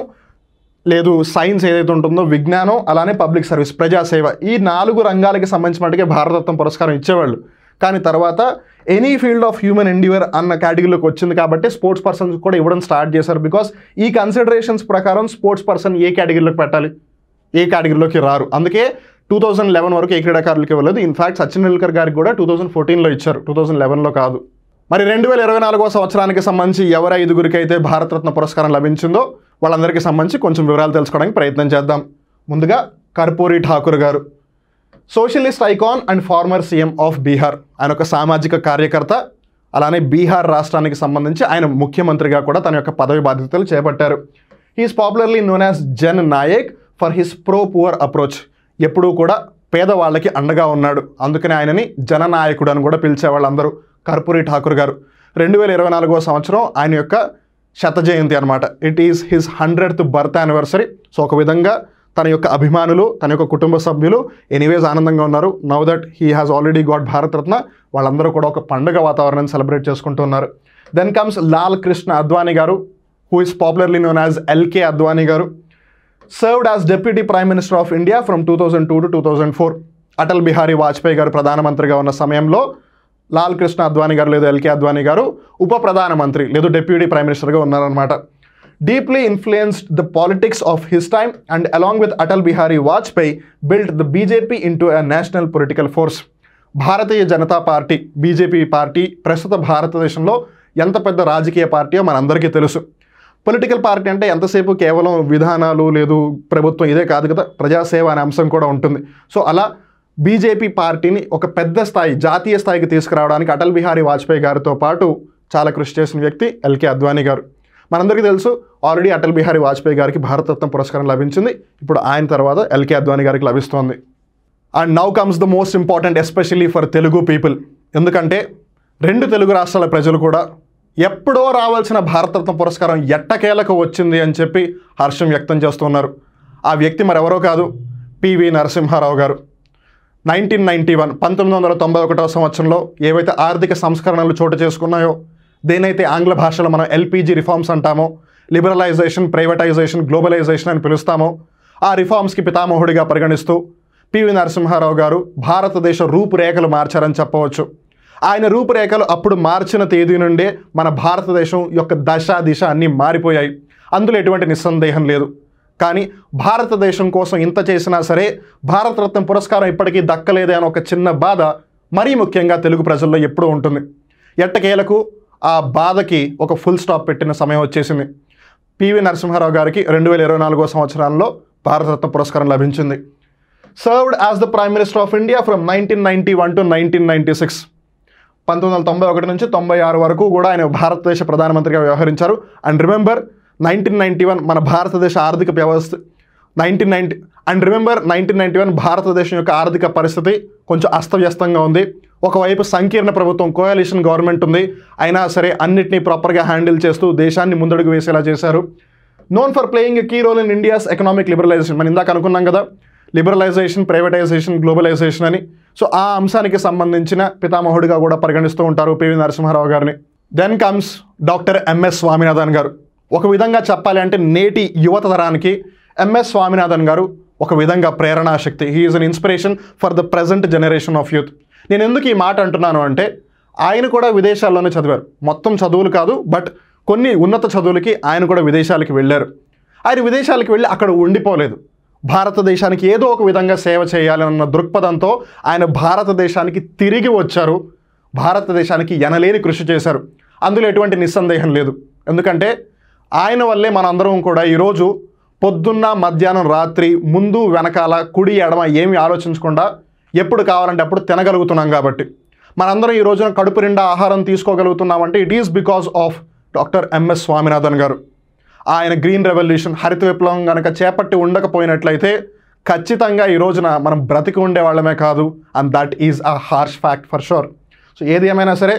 లేదు సైన్స్ ఏదైతే ఉంటుందో విజ్ఞానం, అలానే పబ్లిక్ సర్వీస్ ప్రజాసేవ, ఈ 4 రంగాలకి సంబంధించినట్టుగా భారతరత్న పురస్కారం ఇచ్చేవాళ్ళు. కానీ తర్వాత any field of human endure అన్న కేటగిరీలోకి వచ్చింది కాబట్టి స్పోర్ట్స్ పర్సన్స్ కూడా ఇవ్వడం స్టార్ట్ చేశారు. బికాస్ ఈ కన్సిడరేషన్స్ ప్రకారం స్పోర్ట్స్ పర్సన్ ఏ కేటగిరీలోకి పెట్టాలి, ఏ కేటగిరీలోకి రారు. అందుకే 2011 వరకు ఏ క్రీడాకారులకి ఇవ్వలేదు. ఇన్ఫ్యాక్ట్ సచిన్ టెండూల్కర్ గారికి కూడా 2014లో ఇచ్చారు, 2011లో కాదు. మరి 2024వ సంవత్సరానికి సంబంధించి ఎవరు 5గురికి అయితే భారతరత్న పురస్కారం లభించిందో వాళ్ళందరికీ సంబంధించి కొంచెం వివరాలు తెలుసుకోవడానికి ప్రయత్నం చేద్దాం. ముందుగా కర్పూరి ఠాకూర్ గారు, socialist icon and former CM of Bihar. ఆయన ఒక సామాజిక కార్యకర్త, అలానే బీహార్ రాష్ట్రానికి సంబంధించి ఆయన ముఖ్యమంత్రిగా కూడా తన యొక్క పదవి బాధ్యతలు చేపట్టారు. He is popularly known as Jan Nayak for his pro poor approach. ఎప్పుడూ కూడా పేదవాళ్ళకి అండగా ఉన్నాడు, అందుకని ఆయనని జననాయకుడు అని కూడా పిలిచేవాళ్ళు అందరూ. కర్పూరి ఠాకూర్ గారు 2024వ సంవత్సరం ఆయన యొక్క శత జయంతి అనమాట. It is his 100th birth anniversary. So ఒక విధంగా తన యొక్క అభిమానులు, తన యొక్క కుటుంబ సభ్యులు ఎనీవేస్ ఆనందంగా ఉన్నారు. Now that he has already got Bharat Ratna, వాళ్ళందరూ కూడా ఒక పండుగ వాతావరణాన్ని సెలబ్రేట్ చేసుకుంటున్నారు. Then comes Lal Krishna Advani garu, who is popularly known as LK Advani garu. Served as deputy prime minister of India from 2002 to 2004. Atal Bihari Vajpayee garu ప్రధానమంత్రిగా ఉన్న సమయంలో లాల్ కృష్ణ అద్వానీ గారు లేదా ఎల్కే అద్వానీ గారు ఉప ప్రధానమంత్రి లేదా డెప్యూటీ ప్రైమ్ మినిస్టర్గా ఉన్నారనమాట. Deeply influenced the politics of his time and along with Atal Bihari Vajpayee build the BJP into a national political force. Bharatiya Janata party, BJP party ప్రస్తుత భారతదేశంలో ఎంత పెద్ద రాజకీయ పార్టీయో మనందరికీ తెలుసు. పొలిటికల్ పార్టీ అంటే ఎంతసేపు కేవలం విధానాలు లేదు ప్రభుత్వం ఇదే కాదు కదా, ప్రజాసేవ అనే అంశం కూడా ఉంటుంది. సో అలా బీజేపీ పార్టీని ఒక పెద్ద స్థాయి, జాతీయ స్థాయికి తీసుకురావడానికి అటల్ బిహారీ వాజ్పేయి గారితో పాటు చాలా కృషి చేసిన వ్యక్తి ఎల్కే అద్వానీ గారు. మనందరికీ తెలుసు ఆల్రెడీ అటల్ బిహారీ వాజ్పేయి గారికి భారతరత్న పురస్కారం లభించింది, ఇప్పుడు ఆయన తర్వాత ఎల్కే అద్వానీ గారికి లభిస్తోంది. And now comes the most important especially for Telugu people. ఎందుకంటే 2 తెలుగు రాష్ట్రాల ప్రజలు కూడా ఎప్పుడో రావాల్సిన భారతరత్న పురస్కారం ఎట్టకేలకు వచ్చింది అని చెప్పి హర్షం వ్యక్తం చేస్తున్నారు. ఆ వ్యక్తి మరెవరో కాదు, పివి నరసింహారావు గారు. 1991 సంవత్సరంలో ఏవైతే ఆర్థిక సంస్కరణలు చోటు చేసుకున్నాయో, దేనైతే ఆంగ్ల భాషలో మనం ఎల్పిజి రిఫార్మ్స్ అంటామో, లిబరలైజేషన్, ప్రైవేటైజేషన్, గ్లోబలైజేషన్ అని పిలుస్తామో, ఆ రిఫార్మ్స్కి పితామహుడిగా పరిగణిస్తూ పివి నరసింహారావు గారు భారతదేశ రూపురేఖలు మార్చారని చెప్పవచ్చు. ఆయన రూపురేఖలు అప్పుడు మార్చిన తేదీ నుండే మన భారతదేశం యొక్క దశ దిశ అన్నీ మారిపోయాయి, అందులో ఎటువంటి నిస్సందేహం లేదు. కానీ భారతదేశం కోసం ఇంత చేసినా సరే భారతరత్న పురస్కారం ఇప్పటికీ దక్కలేదే అని ఒక చిన్న బాధ మరీ ముఖ్యంగా తెలుగు ప్రజల్లో ఎప్పుడూ ఉంటుంది. ఎట్టకేలకు ఆ బాధకి ఒక ఫుల్ స్టాప్ పెట్టిన సమయం వచ్చేసింది. పివి నరసింహారావు గారికి 2024వ సంవత్సరంలో భారతరత్న పురస్కారం లభించింది. Served as the prime minister of India from 1991 to 1996. 1991 నుంచి 96 వరకు కూడా ఆయన భారతదేశ ప్రధానమంత్రిగా వ్యవహరించారు. అండ్ రిమెంబర్ 1991 మన భారతదేశ ఆర్థిక వ్యవస్థ 1991 భారతదేశం యొక్క ఆర్థిక పరిస్థితి కొంచెం అస్తవ్యస్తంగా ఉంది. ఒకవైపు సంకీర్ణ ప్రభుత్వం, కోయలిషన్ గవర్నమెంట్ ఉంది, అయినా సరే అన్నిటినీ ప్రాపర్గా హ్యాండిల్ చేస్తూ దేశాన్ని ముందడుగు వేసేలా చేశారు. Known for playing a key role in India's economic liberalisation. మనం ఇందాక అనుకున్నాం కదా, లిబరలైజేషన్, ప్రైవేటైజేషన్, గ్లోబలైజేషన్ అని. సో ఆ అంశానికి సంబంధించిన పితామహుడిగా కూడా పరిగణిస్తూ ఉంటారు పివి నరసింహారావు గారిని. Then comes doctor MS Swaminathan garu. ఒక విధంగా చెప్పాలి అంటే నేటి యువత తరానికి ఎంఎస్ స్వామినాథన్ గారు ఒక విధంగా ప్రేరణాశక్తి. He is an inspiration for the present generation of youth. నేను ఎందుకు ఈ మాట అంటున్నాను అంటే ఆయన కూడా విదేశాల్లోనే చదివారు. మొత్తం చదువులు కాదు, బట్ కొన్ని ఉన్నత చదువులకి ఆయన కూడా విదేశాలకి వెళ్ళారు. ఆయన విదేశాలకు వెళ్ళి అక్కడ ఉండిపోలేదు. భారతదేశానికి ఏదో ఒక విధంగా సేవ చేయాలన్న దృక్పథంతో ఆయన భారతదేశానికి తిరిగి వచ్చారు. భారతదేశానికి ఎనలేని కృషి చేశారు, అందులో ఎటువంటి నిస్సందేహం లేదు. ఎందుకంటే ఆయన వల్లే మనందరం కూడా ఈరోజు పొద్దున్న, మధ్యాహ్నం, రాత్రి, ముందు, వెనకాల, కుడి, ఎడమ ఏమి ఆలోచించకుండా ఎప్పుడు కావాలంటే అప్పుడు తినగలుగుతున్నాం. కాబట్టి మనందరం ఈ రోజున కడుపు నిండా ఆహారం తీసుకోగలుగుతున్నామంటే it is because of doctor MS Swaminathan garu. ఆయన గ్రీన్ రెవల్యూషన్, హరిత విప్లవం కనుక చేపట్టి ఉండకపోయినట్లయితే ఖచ్చితంగా ఈ రోజున మనం బ్రతికి ఉండేవాళ్ళమే కాదు. And that is a harsh fact for sure. So ఏది ఏమైనా సరే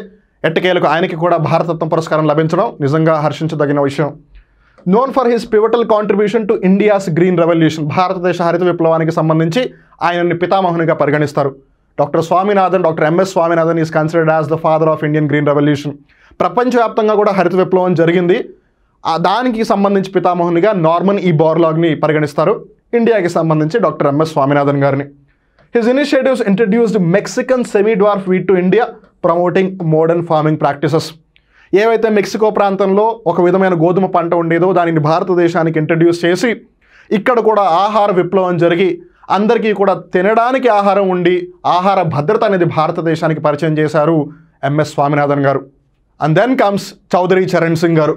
ఎట్టకేలకు ఆయనకి కూడా భారతరత్న పురస్కారం లభించడం నిజంగా హర్షించదగిన విషయం. Known for his pivotal contribution to India's green revolution. భారతదేశ హరిత విప్లవానికి సంబంధించి ఆయనని పితామహునిగా పరిగణిస్తారు. Doctor Swaminathan, doctor MS Swaminathan is considered as the father of Indian green revolution. ప్రపంచవ్యాప్తంగా కూడా హరిత విప్లవం జరిగింది. దానికి సంబంధించి పితామహునిగా నార్మన్ ఈ బోర్లాగ్ని పరిగణిస్తారు. ఇండియాకి సంబంధించి డాక్టర్ ఎంఎస్ స్వామినాథన్ గారిని. His initiatives introduced Mexican semi-dwarf wheat to India, promoting modern farming practices. ఏవైతే మెక్సికో ప్రాంతంలో ఒక విధమైన గోధుమ పంట ఉండేదో దానిని భారతదేశానికి ఇంట్రడ్యూస్ చేసి ఇక్కడ కూడా ఆహార విప్లవం జరిగి అందరికీ కూడా తినడానికి ఆహారం ఉండి ఆహార భద్రత అనేది భారతదేశానికి పరిచయం చేశారు MS Swaminathan garu. And then comes Chaudhary Charan Singh garu.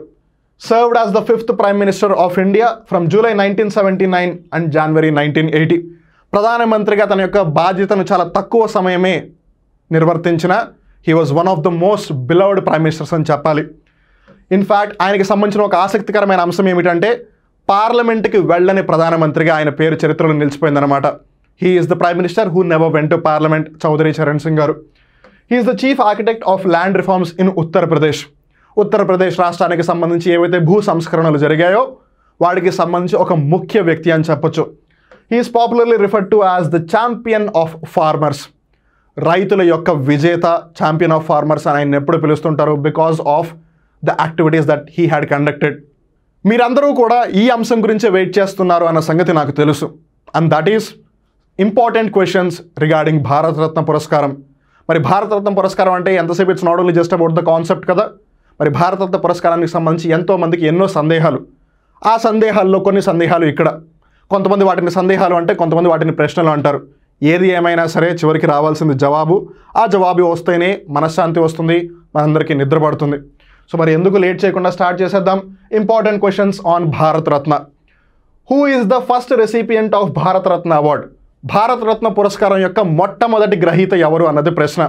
Served as the 5th Prime Minister of India from July 1979 and January 1980. ప్రధానమంత్రిగా తన యొక్క బాధ్యతను చాలా తక్కువ సమయమే నిర్వర్తించిన he was one of the most beloved prime ministers అని చెప్పాలి. ఇన్ఫ్యాక్ట్ ఆయనకి సంబంధించిన ఒక ఆసక్తికరమైన అంశం ఏమిటంటే పార్లమెంట్కి వెళ్ళని ప్రధానమంత్రిగా ఆయన పేరు చరిత్రలో నిలిచిపోయిందనమాట. He is the prime minister who never went to parliament, Chaudhary Charan Singh garu. He is the chief architect of land reforms in Uttar Pradesh. Uttar Pradesh రాష్ట్రానికి సంబంధించి ఏవైతే భూ సంస్కరణలు జరిగాయో వాటికి సంబంధించి ఒక ముఖ్య వ్యక్తి అని చెప్పొచ్చు. He is popularly referred to as the champion of farmers. రైతుల యొక్క విజేత, ఛాంపియన్ ఆఫ్ ఫార్మర్స్ అని ఆయన ఎప్పుడు పిలుస్తుంటారు because of the activities that he had conducted. మీరందరూ కూడా ఈ అంశం గురించే వెయిట్ చేస్తున్నారు అన్న సంగతి నాకు తెలుసు. And that is important questions regarding Bharat Ratna పురస్కారం. మరి భారతరత్న పురస్కారం అంటే ఎంతసేపు it's not only just about the concept కదా. మరి భారతరత్న పురస్కారానికి సంబంధించి ఎంతోమందికి ఎన్నో సందేహాలు. ఆ సందేహాల్లో కొన్ని సందేహాలు ఇక్కడ, కొంతమంది వాటిని సందేహాలు అంటే కొంతమంది వాటిని ప్రశ్నలు అంటారు. ఏది ఏమైనా సరే చివరికి రావాల్సింది జవాబు. ఆ జవాబు వస్తేనే మనశ్శాంతి వస్తుంది, మనందరికీ నిద్ర పడుతుంది. సో మరి ఎందుకు లేట్ చేయకుండా స్టార్ట్ చేసేద్దాం. Important questions on Bharat Ratna. Who is the first recipient of Bharat Ratna award? Bharat Ratna పురస్కారం యొక్క మొట్టమొదటి గ్రహీత ఎవరు అన్నది ప్రశ్న.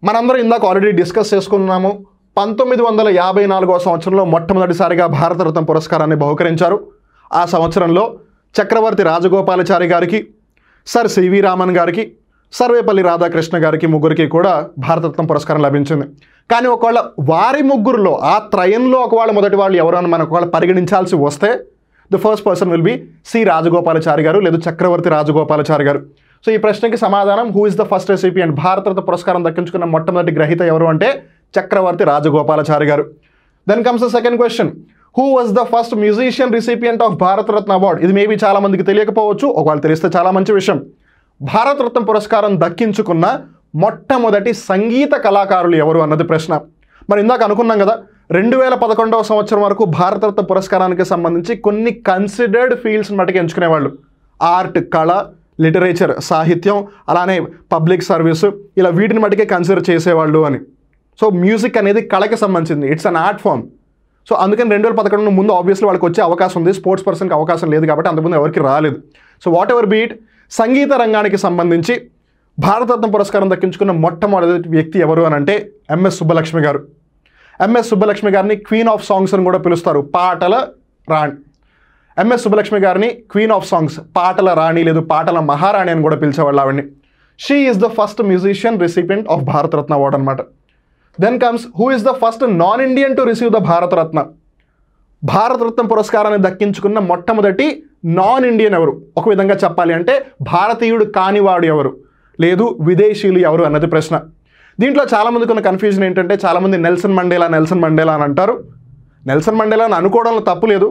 మనందరం ఇందాక ఆల్రెడీ డిస్కస్ చేసుకున్నాము. 1954వ సంవత్సరంలో మొట్టమొదటిసారిగా భారతరత్న పురస్కారాన్ని బహుకరించారు. ఆ సంవత్సరంలో చక్రవర్తి రాజగోపాలాచారి గారికి, సర్ సివి రామన్ గారికి, సర్వేపల్లి రాధాకృష్ణ గారికి, ముగ్గురికి కూడా భారతరత్న పురస్కారం లభించింది. కానీ ఒకవేళ వారి ముగ్గురులో ఆ త్రయంలో ఒకవేళ మొదటి వాళ్ళు ఎవరు అని మనం ఒకవేళ పరిగణించాల్సి వస్తే the first person will be C Rajagopalachari గారు లేదా చక్రవర్తి రాజగోపాలాచారి గారు. సో ఈ ప్రశ్నకి సమాధానం who is the first recipient, Bharat Ratna పురస్కారం దక్కించుకున్న మొట్టమొదటి గ్రహీత ఎవరు అంటే చక్రవర్తి రాజగోపాలాచారి గారు. Then comes the second question, who was the first musician recipient of Bharat Ratna award? ఇది మేబీ చాలా మందికి తెలియకపోవచ్చు, ఒకవేళ తెలిస్తే చాలా మంచి విషయం. భారతరత్న పురస్కారం దక్కించుకున్న మొట్టమొదటి సంగీత కళాకారులు ఎవరు అన్నది ప్రశ్న. మరి ఇందాక అనుకున్నాం కదా 2011వ సంవత్సరం వరకు భారతరత్న పురస్కారానికి సంబంధించి కొన్ని కన్సిడర్డ్ ఫీల్డ్స్ మటుకు ఎంచుకునేవాళ్ళు. ఆర్ట్, కళ, లిటరేచర్, సాహిత్యం, అలానే పబ్లిక్ సర్వీసు, ఇలా వీటిని మటుకే కన్సిడర్ చేసేవాళ్ళు అని. సో మ్యూజిక్ అనేది కళకి సంబంధించింది, it's an art form. So అందుకని 2011 ముందు ఆబ్వియస్లీ వాళ్ళకి వచ్చే అవకాశం ఉంది, స్పోర్ట్స్ పర్సన్కి అవకాశం లేదు కాబట్టి అంతకుముందు ఎవరికి రాలేదు. సో వాట్ ఎవర్ బీట్, సంగీత రంగానికి సంబంధించి భారతరత్న పురస్కారం దక్కించుకున్న మొట్టమొదటి వ్యక్తి ఎవరు అని అంటే ఎంఎస్ సుబ్బలక్ష్మి గారు. ఎంఎస్ సుబ్బలక్ష్మి గారిని క్వీన్ ఆఫ్ సాంగ్స్ అని కూడా పిలుస్తారు, పాటల రాణి. ఎంఎస్ సుబ్బలక్ష్మి గారిని క్వీన్ ఆఫ్ సాంగ్స్, పాటల రాణి లేదు పాటల మహారాణి అని కూడా పిలిచేవాళ్ళు ఆవిడ్ని. She is the first musician recipient of Bharat Ratna award అనమాట. Then comes who is the first non Indian to receive the Bharat Ratna? Bharat Ratna పురస్కారాన్ని దక్కించుకున్న మొట్టమొదటి నాన్ ఇండియన్ ఎవరు? ఒక విధంగా చెప్పాలి అంటే భారతీయుడు కానివాడు ఎవరు, లేదు విదేశీయులు ఎవరు అన్నది ప్రశ్న. దీంట్లో చాలామందికి ఉన్న కన్ఫ్యూజన్ ఏంటంటే చాలామంది నెల్సన్ మండేలా అని అంటారు. నెల్సన్ మండేలా అని అనుకోవడంలో తప్పు లేదు,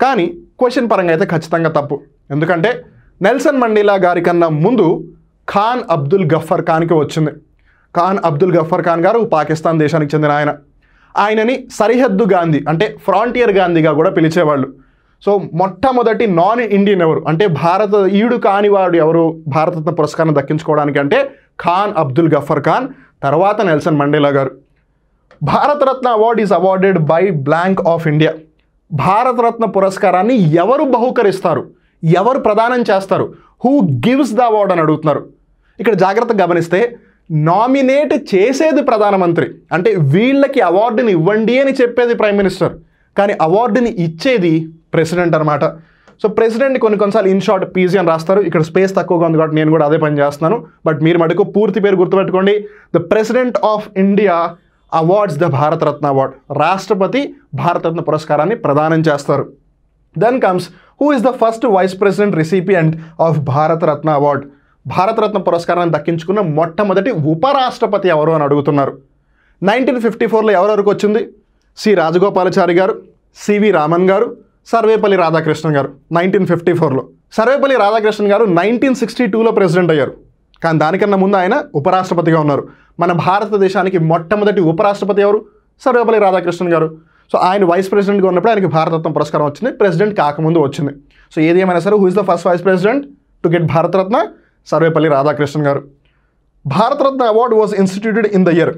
కానీ క్వశ్చన్ పరంగా అయితే ఖచ్చితంగా తప్పు. ఎందుకంటే నెల్సన్ మండేలా గారి కన్నా ముందు ఖాన్ అబ్దుల్ గఫర్ ఖాన్కి వచ్చింది. ఖాన్ అబ్దుల్ గఫర్ ఖాన్ గారు పాకిస్తాన్ దేశానికి చెందిన ఆయన. ఆయనని సరిహద్దు గాంధీ అంటే ఫ్రాంటియర్ గాంధీగా కూడా పిలిచేవాళ్ళు. సో మొట్టమొదటి నాన్ ఇండియన్ ఎవరు అంటే భారతీయుడు కానివాడు ఎవరు భారతరత్న పురస్కారం దక్కించుకోవడానికి అంటే ఖాన్ అబ్దుల్ గఫర్ ఖాన్, తర్వాత నెల్సన్ మండేలా గారు. Bharat Ratna award is awarded by blank of India. Bharat Ratna పురస్కారాన్ని ఎవరు బహుకరిస్తారు, ఎవరు ప్రదానం చేస్తారు, హూ గివ్స్ ద అవార్డ్ అని అడుగుతున్నారు. ఇక్కడ జాగ్రత్తగా గమనిస్తే నామినేట్ చేసేది ప్రధానమంత్రి, అంటే వీళ్ళకి అవార్డుని ఇవ్వండి అని చెప్పేది ప్రైమ్ మినిస్టర్, కానీ అవార్డుని ఇచ్చేది ప్రెసిడెంట్ అనమాట. సో ప్రెసిడెంట్ కొన్నిసార్లు ఇన్ షార్ట్ పీజీ అని రాస్తారు. ఇక్కడ స్పేస్ తక్కువగా ఉంది కాబట్టి నేను కూడా అదే పని చేస్తున్నాను. బట్ మీరు మటుకు పూర్తి పేరు గుర్తుపెట్టుకోండి, the president of India awards the Bharat Ratna award. రాష్ట్రపతి భారతరత్న పురస్కారాన్ని ప్రదానం చేస్తారు. Then comes who is the first vice president recipient of Bharat Ratna award? Bharat Ratna పురస్కారాన్ని దక్కించుకున్న మొట్టమొదటి ఉపరాష్ట్రపతి ఎవరు అని అడుగుతున్నారు. 1954లో ఎవరెవరికి వచ్చింది? సి రాజగోపాలాచారి గారు, సివి రామన్ గారు, సర్వేపల్లి రాధాకృష్ణన్ గారు. 1954లో సర్వేపల్లి రాధాకృష్ణన్ గారు 1962లో ప్రెసిడెంట్ అయ్యారు. కానీ దానికన్నా ముందు ఆయన ఉపరాష్ట్రపతిగా ఉన్నారు. మన భారతదేశానికి మొట్టమొదటి ఉపరాష్ట్రపతి ఎవరు? సర్వేపల్లి రాధాకృష్ణన్ గారు. సో ఆయన వైస్ ప్రెసిడెంట్గా ఉన్నప్పుడు ఆయనకి భారతరత్న పురస్కారం వచ్చింది, ప్రెసిడెంట్ కాకముందు వచ్చింది. సో ఏది ఏమైనా సరే, who is the first vice president to get Bharat Ratna? Sarvepalli Radhakrishnan garu. Bharat Ratna award was instituted in the year.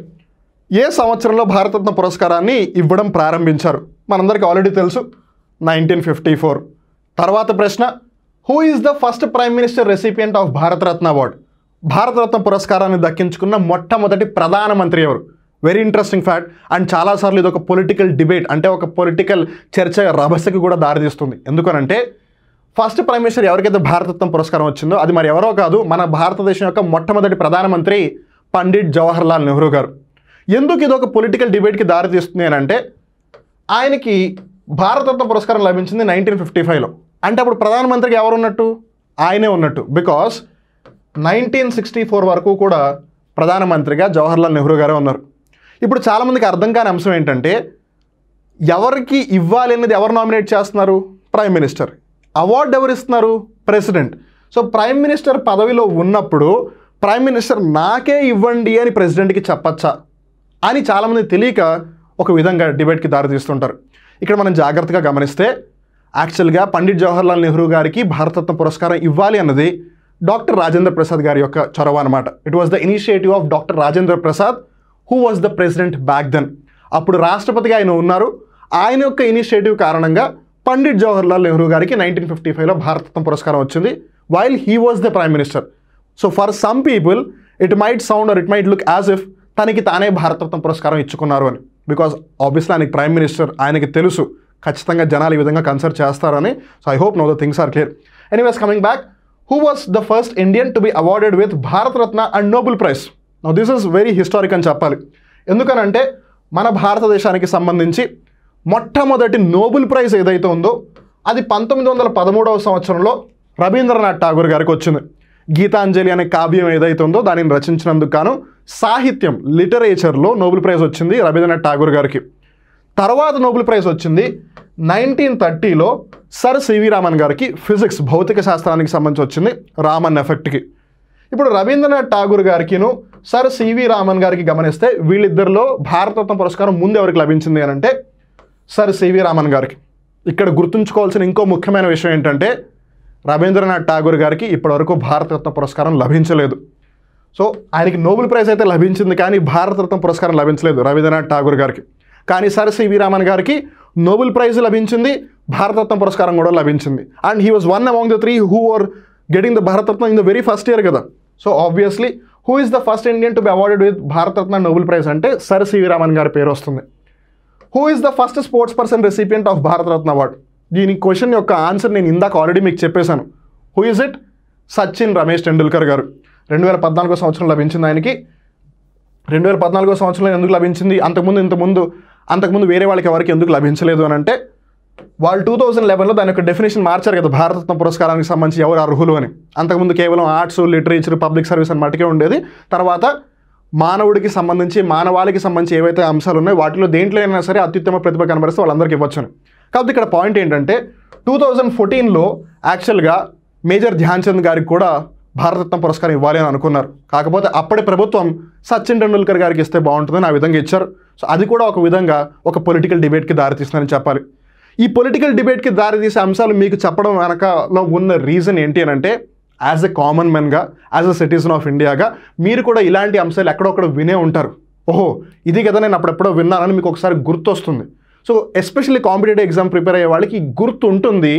ఏ సంవత్సరంలో భారతరత్న పురస్కారాన్ని ఇవ్వడం ప్రారంభించారు? మనందరికీ ఆల్రెడీ తెలుసు, 1954. తర్వాత ప్రశ్న, who is the first prime minister recipient of Bharat Ratna award? Bharat Ratna పురస్కారాన్ని దక్కించుకున్న మొట్టమొదటి ప్రధానమంత్రి ఎవరు? Very interesting fact. అండ్ చాలాసార్లు ఇది ఒక పొలిటికల్ డిబేట్, అంటే ఒక పొలిటికల్ చర్చ రభసకి కూడా దారితీస్తుంది. ఎందుకనంటే ఫస్ట్ ప్రైమ్ మినిస్టర్ ఎవరికైతే భారతరత్న పురస్కారం వచ్చిందో అది మరి ఎవరో కాదు, మన భారతదేశం యొక్క మొట్టమొదటి ప్రధానమంత్రి పండిట్ జవహర్లాల్ నెహ్రూ గారు. ఎందుకు ఇది ఒక పొలిటికల్ డిబేట్కి దారితీస్తుంది అని అంటే, ఆయనకి భారతరత్న పురస్కారం లభించింది 1955లో. అంటే అప్పుడు ప్రధానమంత్రికి ఎవరు ఉన్నట్టు? ఆయనే ఉన్నట్టు. బికాస్ 1964 వరకు కూడా ప్రధానమంత్రిగా జవహర్లాల్ నెహ్రూ గారే ఉన్నారు. ఇప్పుడు చాలామందికి అర్థం కాని అంశం ఏంటంటే, ఎవరికి ఇవ్వాలి అనేది ఎవరు నామినేట్ చేస్తున్నారు? Prime minister. అవార్డు ఎవరు ఇస్తున్నారు? ప్రెసిడెంట్. సో ప్రైమ్ మినిస్టర్ పదవిలో ఉన్నప్పుడు ప్రైమ్ మినిస్టర్ నాకే ఇవ్వండి అని ప్రెసిడెంట్కి చెప్పచ్చా అని చాలామంది తెలియక ఒక విధంగా డిబేట్కి దారితీస్తుంటారు. ఇక్కడ మనం జాగ్రత్తగా గమనిస్తే యాక్చువల్గా పండిట్ జవహర్లాల్ నెహ్రూ గారికి భారతరత్న పురస్కారం ఇవ్వాలి అన్నది డాక్టర్ రాజేంద్ర ప్రసాద్ గారి యొక్క చొరవ అనమాట. It was the initiative of doctor Rajendra Prasad, who was the president back then. అప్పుడు రాష్ట్రపతిగా ఆయన ఉన్నారు. ఆయన యొక్క ఇనిషియేటివ్ కారణంగా పండిట్ జవహర్లాల్ నెహ్రూ గారికి 1955లో భారతరత్న పురస్కారం వచ్చింది, while he was the prime minister. So for some people it might sound are it might look as if తనకి తానే భారతరత్న పురస్కారం ఇచ్చుకున్నారు అని. బికాజ్ ఆబ్వియస్లీ ఆయనకి ప్రైమ్ మినిస్టర్, ఆయనకి తెలుసు ఖచ్చితంగా జనాలు ఈ విధంగా కన్సిడర్ చేస్తారని. So I hope know the things are clear. Anyways, coming back, who was the first Indian to be awarded with Bharat Ratna and Nobel prize? Now this is very historic అని చెప్పాలి. ఎందుకనంటే మన భారతదేశానికి సంబంధించి మొట్టమొదటి నోబెల్ ప్రైజ్ ఏదైతే ఉందో అది 1913వ సంవత్సరంలో రవీంద్రనాథ్ ఠాగూర్ గారికి వచ్చింది. గీతాంజలి అనే కావ్యం ఏదైతే ఉందో దానిని రచించినందుకు గాను సాహిత్యం, లిటరేచర్లో నోబెల్ ప్రైజ్ వచ్చింది రవీంద్రనాథ్ ఠాగూర్ గారికి. తర్వాత నోబెల్ ప్రైజ్ వచ్చింది 1930లో సర్ సివి రామన్ గారికి, ఫిజిక్స్, భౌతిక శాస్త్రానికి సంబంధించి వచ్చింది, రామన్ ఎఫెక్ట్కి. ఇప్పుడు రవీంద్రనాథ్ ఠాగూర్ గారికిను సర్ సివి రామన్ గారికి గమనిస్తే వీళ్ళిద్దరిలో భారతరత్న పురస్కారం ముందు ఎవరికి లభించింది అని అంటే సర్ సివి రామన్ గారికి. ఇక్కడ గుర్తుంచుకోవాల్సిన ఇంకో ముఖ్యమైన విషయం ఏంటంటే రవీంద్రనాథ్ ఠాగూర్ గారికి ఇప్పటివరకు భారతరత్న పురస్కారం లభించలేదు. సో ఆయనకి నోబెల్ ప్రైజ్ అయితే లభించింది కానీ భారతరత్న పురస్కారం లభించలేదు రవీంద్రనాథ్ ఠాగూర్ గారికి. కానీ సర్ సివి రామన్ గారికి నోబెల్ ప్రైజ్ లభించింది, భారతరత్న పురస్కారం కూడా లభించింది. And he was one among the 3 who are getting the Bharat Ratna in the very first year కదా. So obviously who is the first Indian to be awarded with Bharat Ratna Nobel prize అంటే sir CV Raman గారి పేరు వస్తుంది. Who is the first sports person recipient of Bharat Ratna award? దీని question యొక్క answer నేను ఇందాక already మీకు చెప్పేశాను. Who is it? Sachin Ramesh Tendulkar garu. 2014 సంవత్సరం లభించింది ఆయనకి. 2014 సంవత్సరంలో ఎందుకు లభించింది? అంతకుముందు వేరే వాళ్ళకి ఎవరికి ఎందుకు లభించలేదు అని అంటే వాళ్ళు 2011లో దాని యొక్క డెఫినేషన్ మార్చారు కదా, భారతరత్న పురస్కారానికి సంబంధించి ఎవరు అర్హులు అని. అంతకుముందు కేవలం ఆర్ట్స్, లిటరేచర్, పబ్లిక్ సర్వీస్ అని మట్టుకే ఉండేది. తర్వాత మానవుడికి సంబంధించి, మానవాళికి సంబంధించి ఏవైతే అంశాలు ఉన్నాయో వాటిలో దేంట్లో అయినా సరే అత్యుత్తమ ప్రతిభ కనబరిస్తే వాళ్ళందరికీ ఇవ్వచ్చని. కాబట్టి ఇక్కడ పాయింట్ ఏంటంటే 2014లో యాక్చువల్గా మేజర్ ధ్యాన్ చంద్ గారికి కూడా భారతరత్న పురస్కారం ఇవ్వాలి అని అనుకున్నారు. కాకపోతే అప్పటి ప్రభుత్వం సచిన్ టెండూల్కర్ గారికి ఇస్తే బాగుంటుందని ఆ విధంగా ఇచ్చారు. సో అది కూడా ఒక విధంగా ఒక పొలిటికల్ డిబేట్కి దారితీస్తుందని చెప్పాలి. ఈ పొలిటికల్ డిబేట్కి దారితీసే అంశాలు మీకు చెప్పడం వెనకలో ఉన్న రీజన్ ఏంటి అని అంటే, యాజ్ ఎ కామన్ మెన్గా, యాజ్ ఎ సిటిజన్ ఆఫ్ ఇండియాగా మీరు కూడా ఇలాంటి అంశాలు ఎక్కడొక్కడ వినే ఉంటారు. ఓహో ఇది కదా నేను అప్పుడెప్పుడో విన్నానని మీకు ఒకసారి గుర్తొస్తుంది. So especially competitive exam prepare అయ్యే వాళ్ళకి గుర్తు ఉంటుంది.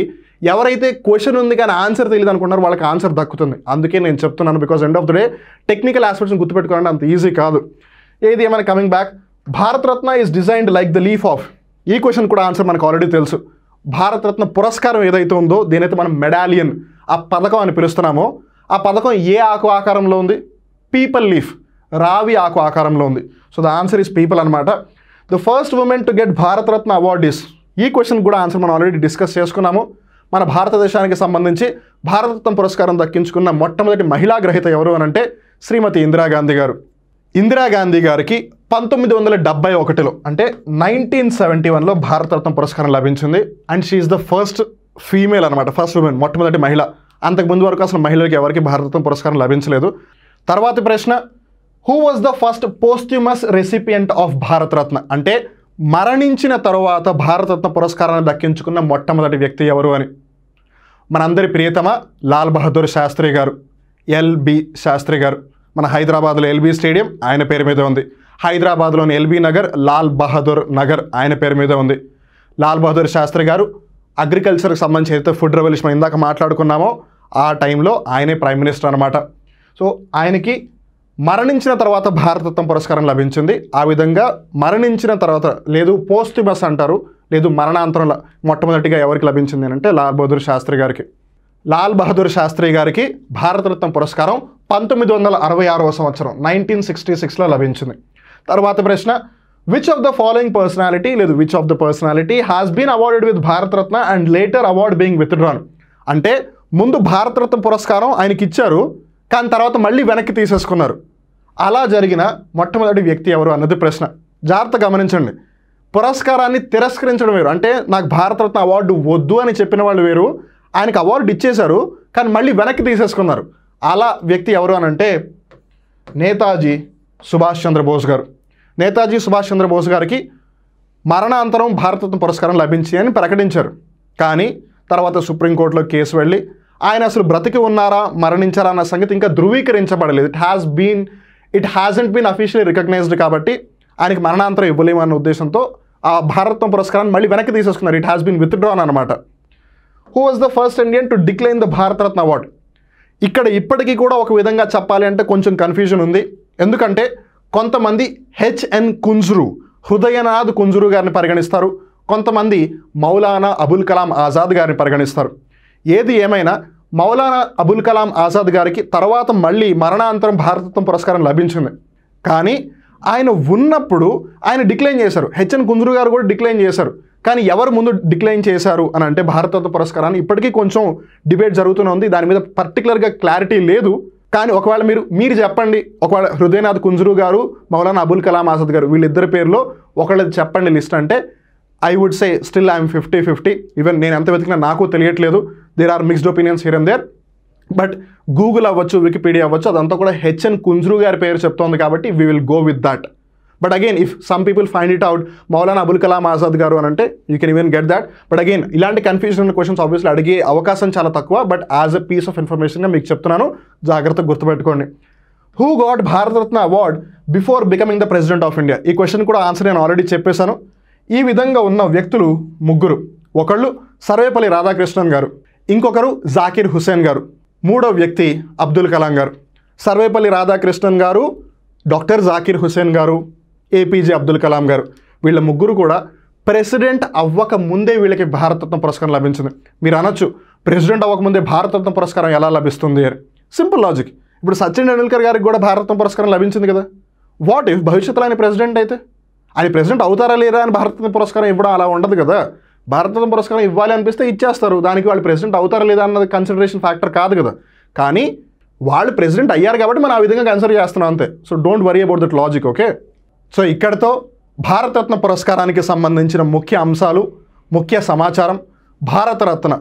ఎవరైతే క్వశ్చన్ ఉంది కానీ ఆన్సర్ తెలియదు అనుకుంటారో వాళ్ళకి ఆన్సర్ దక్కుతుంది. అందుకే నేను చెప్తున్నాను, because end of the day technical ఆస్పెక్ట్స్ని గుర్తుపెట్టుకోవాలంటే అంత ఈజీ కాదు. ఏది ఏమైనా coming back, Bharat Ratna is designed like the leaf of. ఈ క్వశ్చన్ కూడా ఆన్సర్ మనకు ఆల్రెడీ తెలుసు. భారతరత్న పురస్కారం ఏదైతే ఉందో దీనైతే మనం మెడాలియన్, ఆ పథకం అని పిలుస్తున్నామో, ఆ పథకం ఏ ఆకు ఆకారంలో ఉంది? పీపల్ లీఫ్, రావి ఆకు ఆకారంలో ఉంది. So the answer is peepal అనమాట. The first women to get Bharat Ratna award is. ఈ క్వశ్చన్ కూడా ఆన్సర్ మనం ఆల్రెడీ డిస్కస్ చేసుకున్నాము. మన భారతదేశానికి సంబంధించి భారతరత్న పురస్కారం దక్కించుకున్న మొట్టమొదటి మహిళా గ్రహీత ఎవరు అని అంటే శ్రీమతి ఇందిరాగాంధీ గారు. ఇందిరాగాంధీ గారికి 1971లో అంటే 1971లో భారతరత్న పురస్కారం లభించింది. And she is the first female అనమాట, ఫస్ట్ ఉమెన్, మొట్టమొదటి మహిళ. అంతకుముందు వరకు అసలు మహిళలకు ఎవరికి భారతరత్న పురస్కారం లభించలేదు. తర్వాతి ప్రశ్న, who was the first posthumous recipient of Bharat Ratna? అంటే మరణించిన తరువాత భారతరత్న పురస్కారాన్ని దక్కించుకున్న మొట్టమొదటి వ్యక్తి ఎవరు అని. మనందరి ప్రియతమ లాల్ బహదూర్ శాస్త్రి గారు, ఎల్బి శాస్త్రి గారు. మన హైదరాబాద్లో ఎల్బీ స్టేడియం ఆయన పేరు మీద ఉంది. హైదరాబాద్లోని ఎల్బీ నగర్ లాల్ బహదూర్ నగర్ ఆయన పేరు మీద ఉంది. లాల్ బహదూర్ శాస్త్రి గారు అగ్రికల్చర్కి సంబంధించి అయితే ఫుడ్ రెవల్యూషన్ ఇందాక మాట్లాడుకున్నామో ఆ టైంలో ఆయనే ప్రైమ్ మినిస్టర్ అనమాట. సో ఆయనకి మరణించిన తర్వాత భారతరత్న పురస్కారం లభించింది. ఆ విధంగా మరణించిన తర్వాత, లేదు పోస్ట్యూమస్ అంటారు, లేదు మరణాంతరంలో మొట్టమొదటిగా ఎవరికి లభించింది అంటే లాల్ బహదూర్ శాస్త్రి గారికి. లాల్ బహదూర్ శాస్త్రి గారికి భారతరత్న పురస్కారం 1966వ సంవత్సరం 1966లో లభించింది. తర్వాత ప్రశ్న, which of the following personality, లేదు which of the personality has been awarded with Bharat Ratna and later award being withdrawn? అంటే ముందు భారతరత్న పురస్కారం ఆయనకి ఇచ్చారు, కానీ తర్వాత మళ్ళీ వెనక్కి తీసేసుకున్నారు. అలా జరిగిన మొట్టమొదటి వ్యక్తి ఎవరు అన్నది ప్రశ్న. జాగ్రత్త గమనించండి. పురస్కారాన్ని తిరస్కరించడం వేరు. అంటే నాకు భారతరత్న అవార్డు వద్దు అని చెప్పిన వాళ్ళు వేరు, ఆయనకు అవార్డు ఇచ్చేశారు కానీ మళ్ళీ వెనక్కి తీసేసుకున్నారు. అలా వ్యక్తి ఎవరు అని అంటే నేతాజీ సుభాష్ చంద్రబోస్ గారు. నేతాజీ సుభాష్ చంద్రబోస్ గారికి మరణాంతరం భారతరత్న పురస్కారం లభించి అని ప్రకటించారు. కానీ తర్వాత సుప్రీంకోర్టులో కేసు వెళ్ళి ఆయన అసలు బ్రతికి ఉన్నారా మరణించారా అన్న సంగతి ఇంకా ధృవీకరించబడలేదు. It hasn't been officially recognised. కాబట్టి ఆయనకి మరణాంతరం ఇవ్వలేమన్న ఉద్దేశంతో ఆ భారతరత్న పురస్కారాన్ని మళ్ళీ వెనక్కి తీసేసుకున్నారు. ఇట్ హ్యాస్ బీన్ విత్డ్రాన్ అనమాట. Who was the first Indian to decline the Bharat Ratna award? ఇక్కడ ఇప్పటికీ కూడా ఒక విధంగా చెప్పాలి అంటే కొంచెం కన్ఫ్యూజన్ ఉంది. ఎందుకంటే కొంతమంది హెచ్ఎన్ కుంజ్రు, హృదయనాథ్ కుంజ్రు గారిని పరిగణిస్తారు, కొంతమంది మౌలానా అబుల్ కలాం ఆజాద్ గారిని పరిగణిస్తారు. ఏది ఏమైనా మౌలానా అబుల్ కలాం ఆజాద్ గారికి తర్వాత మళ్ళీ మరణాంతరం భారతరత్న పురస్కారం లభించింది. కానీ ఆయన ఉన్నప్పుడు ఆయన డిక్లైన్ చేశారు. హెచ్ఎన్ కుంజ్రు గారు కూడా డిక్లైన్ చేశారు. కానీ ఎవరు ముందు డిక్లైన్ చేశారు అని అంటే భారతరత్న పురస్కారాన్ని ఇప్పటికీ కొంచెం డిబేట్ జరుగుతూనే ఉంది. దాని మీద పర్టికులర్గా క్లారిటీ లేదు. కానీ ఒకవేళ మీరు చెప్పండి, ఒకవేళ హృదయనాథ్ కుంజ్రు గారు, మౌలానా అబుల్ కలాం ఆజాద్ గారు వీళ్ళిద్దరి పేరులో ఒకళ్ళది చెప్పండి లిస్ట్ అంటే I would say still I'm 50-50. Even నేను ఎంత వెతికినా నాకు తెలియట్లేదు. There are mixed opinions here and there. But Google అవ్వచ్చు, వికీపీడియా అవ్వచ్చు, అదంతా కూడా హెచ్ఎన్ కుంజ్రు గారి పేరు చెప్తోంది కాబట్టి we will go with that. But again if some people find it out Maulana Abul Kalam Azad గారు అని అంటే you can even get that. But again ఇలాంటి కన్ఫ్యూజన్ క్వశ్చన్స్ ఆబ్వియస్లీ అడిగే అవకాశం చాలా తక్కువ. But as a piece of ఇన్ఫర్మేషన్గా మీకు చెప్తున్నాను, జాగ్రత్తగా గుర్తుపెట్టుకోండి. Who got Bharat Ratna award before becoming the president of India? ఈ క్వశ్చన్ కూడా ఆన్సర్ నేను ఆల్రెడీ చెప్పేశాను. ఈ విధంగా ఉన్న వ్యక్తులు ముగ్గురు. ఒకళ్ళు సర్వేపల్లి రాధాకృష్ణన్ గారు, ఇంకొకరు జాకిర్ హుసేన్ గారు, మూడో వ్యక్తి అబ్దుల్ కలాం గారు. సర్వేపల్లి రాధాకృష్ణన్ గారు, డాక్టర్ జాకిర్ హుసేన్ గారు, ఏపీజే అబ్దుల్ కలాం గారు. వీళ్ళ ముగ్గురు కూడా ప్రెసిడెంట్ అవ్వక ముందే వీళ్ళకి భారతరత్న పురస్కారం లభించింది. మీరు అనొచ్చు ప్రెసిడెంట్ అవ్వకముందే భారతరత్న పురస్కారం ఎలా లభిస్తుంది అని. Simple logic. ఇప్పుడు సచిన్ టెండూల్కర్ గారికి కూడా భారతరత్న పురస్కారం లభించింది కదా. వాట్ ఇఫ్ భవిష్యత్తులో ఆయన ప్రెసిడెంట్ అయితే ఆయన ప్రెసిడెంట్ అవుతారా లేదా అని భారతరత్న పురస్కారం ఇవ్వడం అలా ఉండదు కదా. భారతరత్న పురస్కారం ఇవ్వాలి అనిపిస్తే ఇచ్చేస్తారు. దానికి వాళ్ళు ప్రెసిడెంట్ అవుతారా లేదా అన్నది కన్సిడరేషన్ ఫ్యాక్టర్ కాదు కదా. కానీ వాళ్ళు ప్రెసిడెంట్ అయ్యారు కాబట్టి మనం ఆ విధంగా కన్సిడర్ చేస్తున్నాం అంతే. So don't worry about that logic. Okay. So ఇక్కడితో భారతరత్న పురస్కారానికి సంబంధించిన ముఖ్య అంశాలు, ముఖ్య సమాచారం, భారతరత్న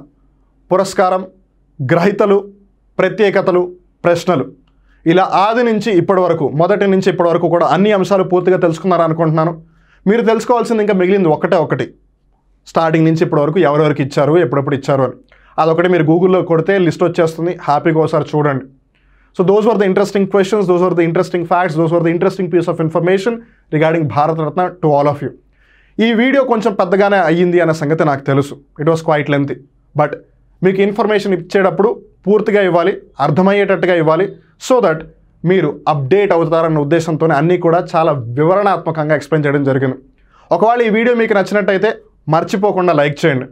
పురస్కారం, గ్రహీతలు, ప్రత్యేకతలు, ప్రశ్నలు, ఇలా ఆది నుంచి ఇప్పటి వరకు, మొదటి నుంచి ఇప్పటి వరకు కూడా అన్ని అంశాలు పూర్తిగా తెలుసుకున్నారు అనుకుంటున్నాను. మీరు తెలుసుకోవాల్సింది ఇంకా మిగిలింది ఒకటి. స్టార్టింగ్ నుంచి ఇప్పటి వరకు ఎవరెవరికి ఇచ్చారు, ఎప్పుడెప్పుడు ఇచ్చారు అని. అదొకటి మీరు గూగుల్లో కొడితే లిస్ట్ వచ్చేస్తుంది. హ్యాపీగా ఒకసారి చూడండి. So those were the interesting questions, those were the interesting facts, those were the interesting piece of information regarding Bharat Ratna to all of you. ఈ వీడియో కొంచెం పెద్దగానే అయ్యింది అనే సంగతి నాకు తెలుసు. It was quite lengthy. But మీకు information ఇచ్చేటప్పుడు పూర్తిగా ఇవ్వాలి, అర్థమయ్యేటట్టుగా ఇవ్వాలి, సో దట్ మీరు అప్డేట్ అవుతారన్న ఉద్దేశంతోనే అన్నీ కూడా చాలా వివరణాత్మకంగా ఎక్స్ప్లెయిన్ చేయడం జరిగింది. ఒకవేళ ఈ వీడియో మీకు నచ్చినట్టయితే మర్చిపోకుండా లైక్ చేయండి.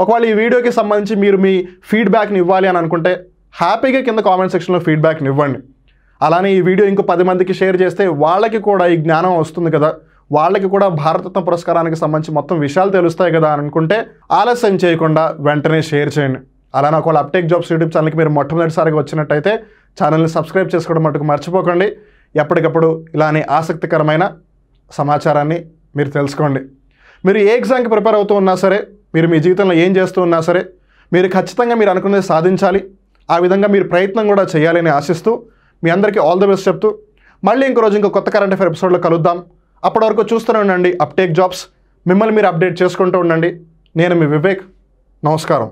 ఒకవేళ ఈ వీడియోకి సంబంధించి మీరు మీ ఫీడ్బ్యాక్ని ఇవ్వాలి అని అనుకుంటే హ్యాపీగా కింద కామెంట్ సెక్షన్లో ఫీడ్బ్యాక్ని ఇవ్వండి. అలానే ఈ వీడియో ఇంకో 10 మందికి షేర్ చేస్తే వాళ్ళకి కూడా ఈ జ్ఞానం వస్తుంది కదా, వాళ్ళకి కూడా భారతరత్న పురస్కారానికి సంబంధించి మొత్తం విషయాలు తెలుస్తాయి కదా అని అనుకుంటే ఆలస్యం చేయకుండా వెంటనే షేర్ చేయండి. అలానే ఒకవేళ అప్టేక్ జాబ్స్ యూట్యూబ్ ఛానల్కి మీరు మొట్టమొదటిసారిగా వచ్చినట్టయితే ఛానల్ని సబ్స్క్రైబ్ చేసుకోవడం మటుకు మర్చిపోకండి. ఎప్పటికప్పుడు ఇలానే ఆసక్తికరమైన సమాచారాన్ని మీరు తెలుసుకోండి. మీరు ఏ ఎగ్జామ్కి ప్రిపేర్ అవుతూ ఉన్నా సరే, మీరు మీ జీవితంలో ఏం చేస్తూ ఉన్నా సరే, మీరు ఖచ్చితంగా మీరు అనుకున్నది సాధించాలి. ఆ విధంగా మీరు ప్రయత్నం కూడా చేయాలని ఆశిస్తూ మీ అందరికీ ఆల్ ది బెస్ట్ చెప్తూ మళ్ళీ ఇంకో రోజు ఇంకో కొత్త కరెంట్ అఫైర్ ఎపిసోడ్లో కలుద్దాం. అప్పటి వరకు చూస్తూనే ఉండండి అప్టేక్ జాబ్స్. మిమ్మల్ని మీరు అప్డేట్ చేసుకుంటూ ఉండండి. నేను మీ వివేక్. నమస్కారం.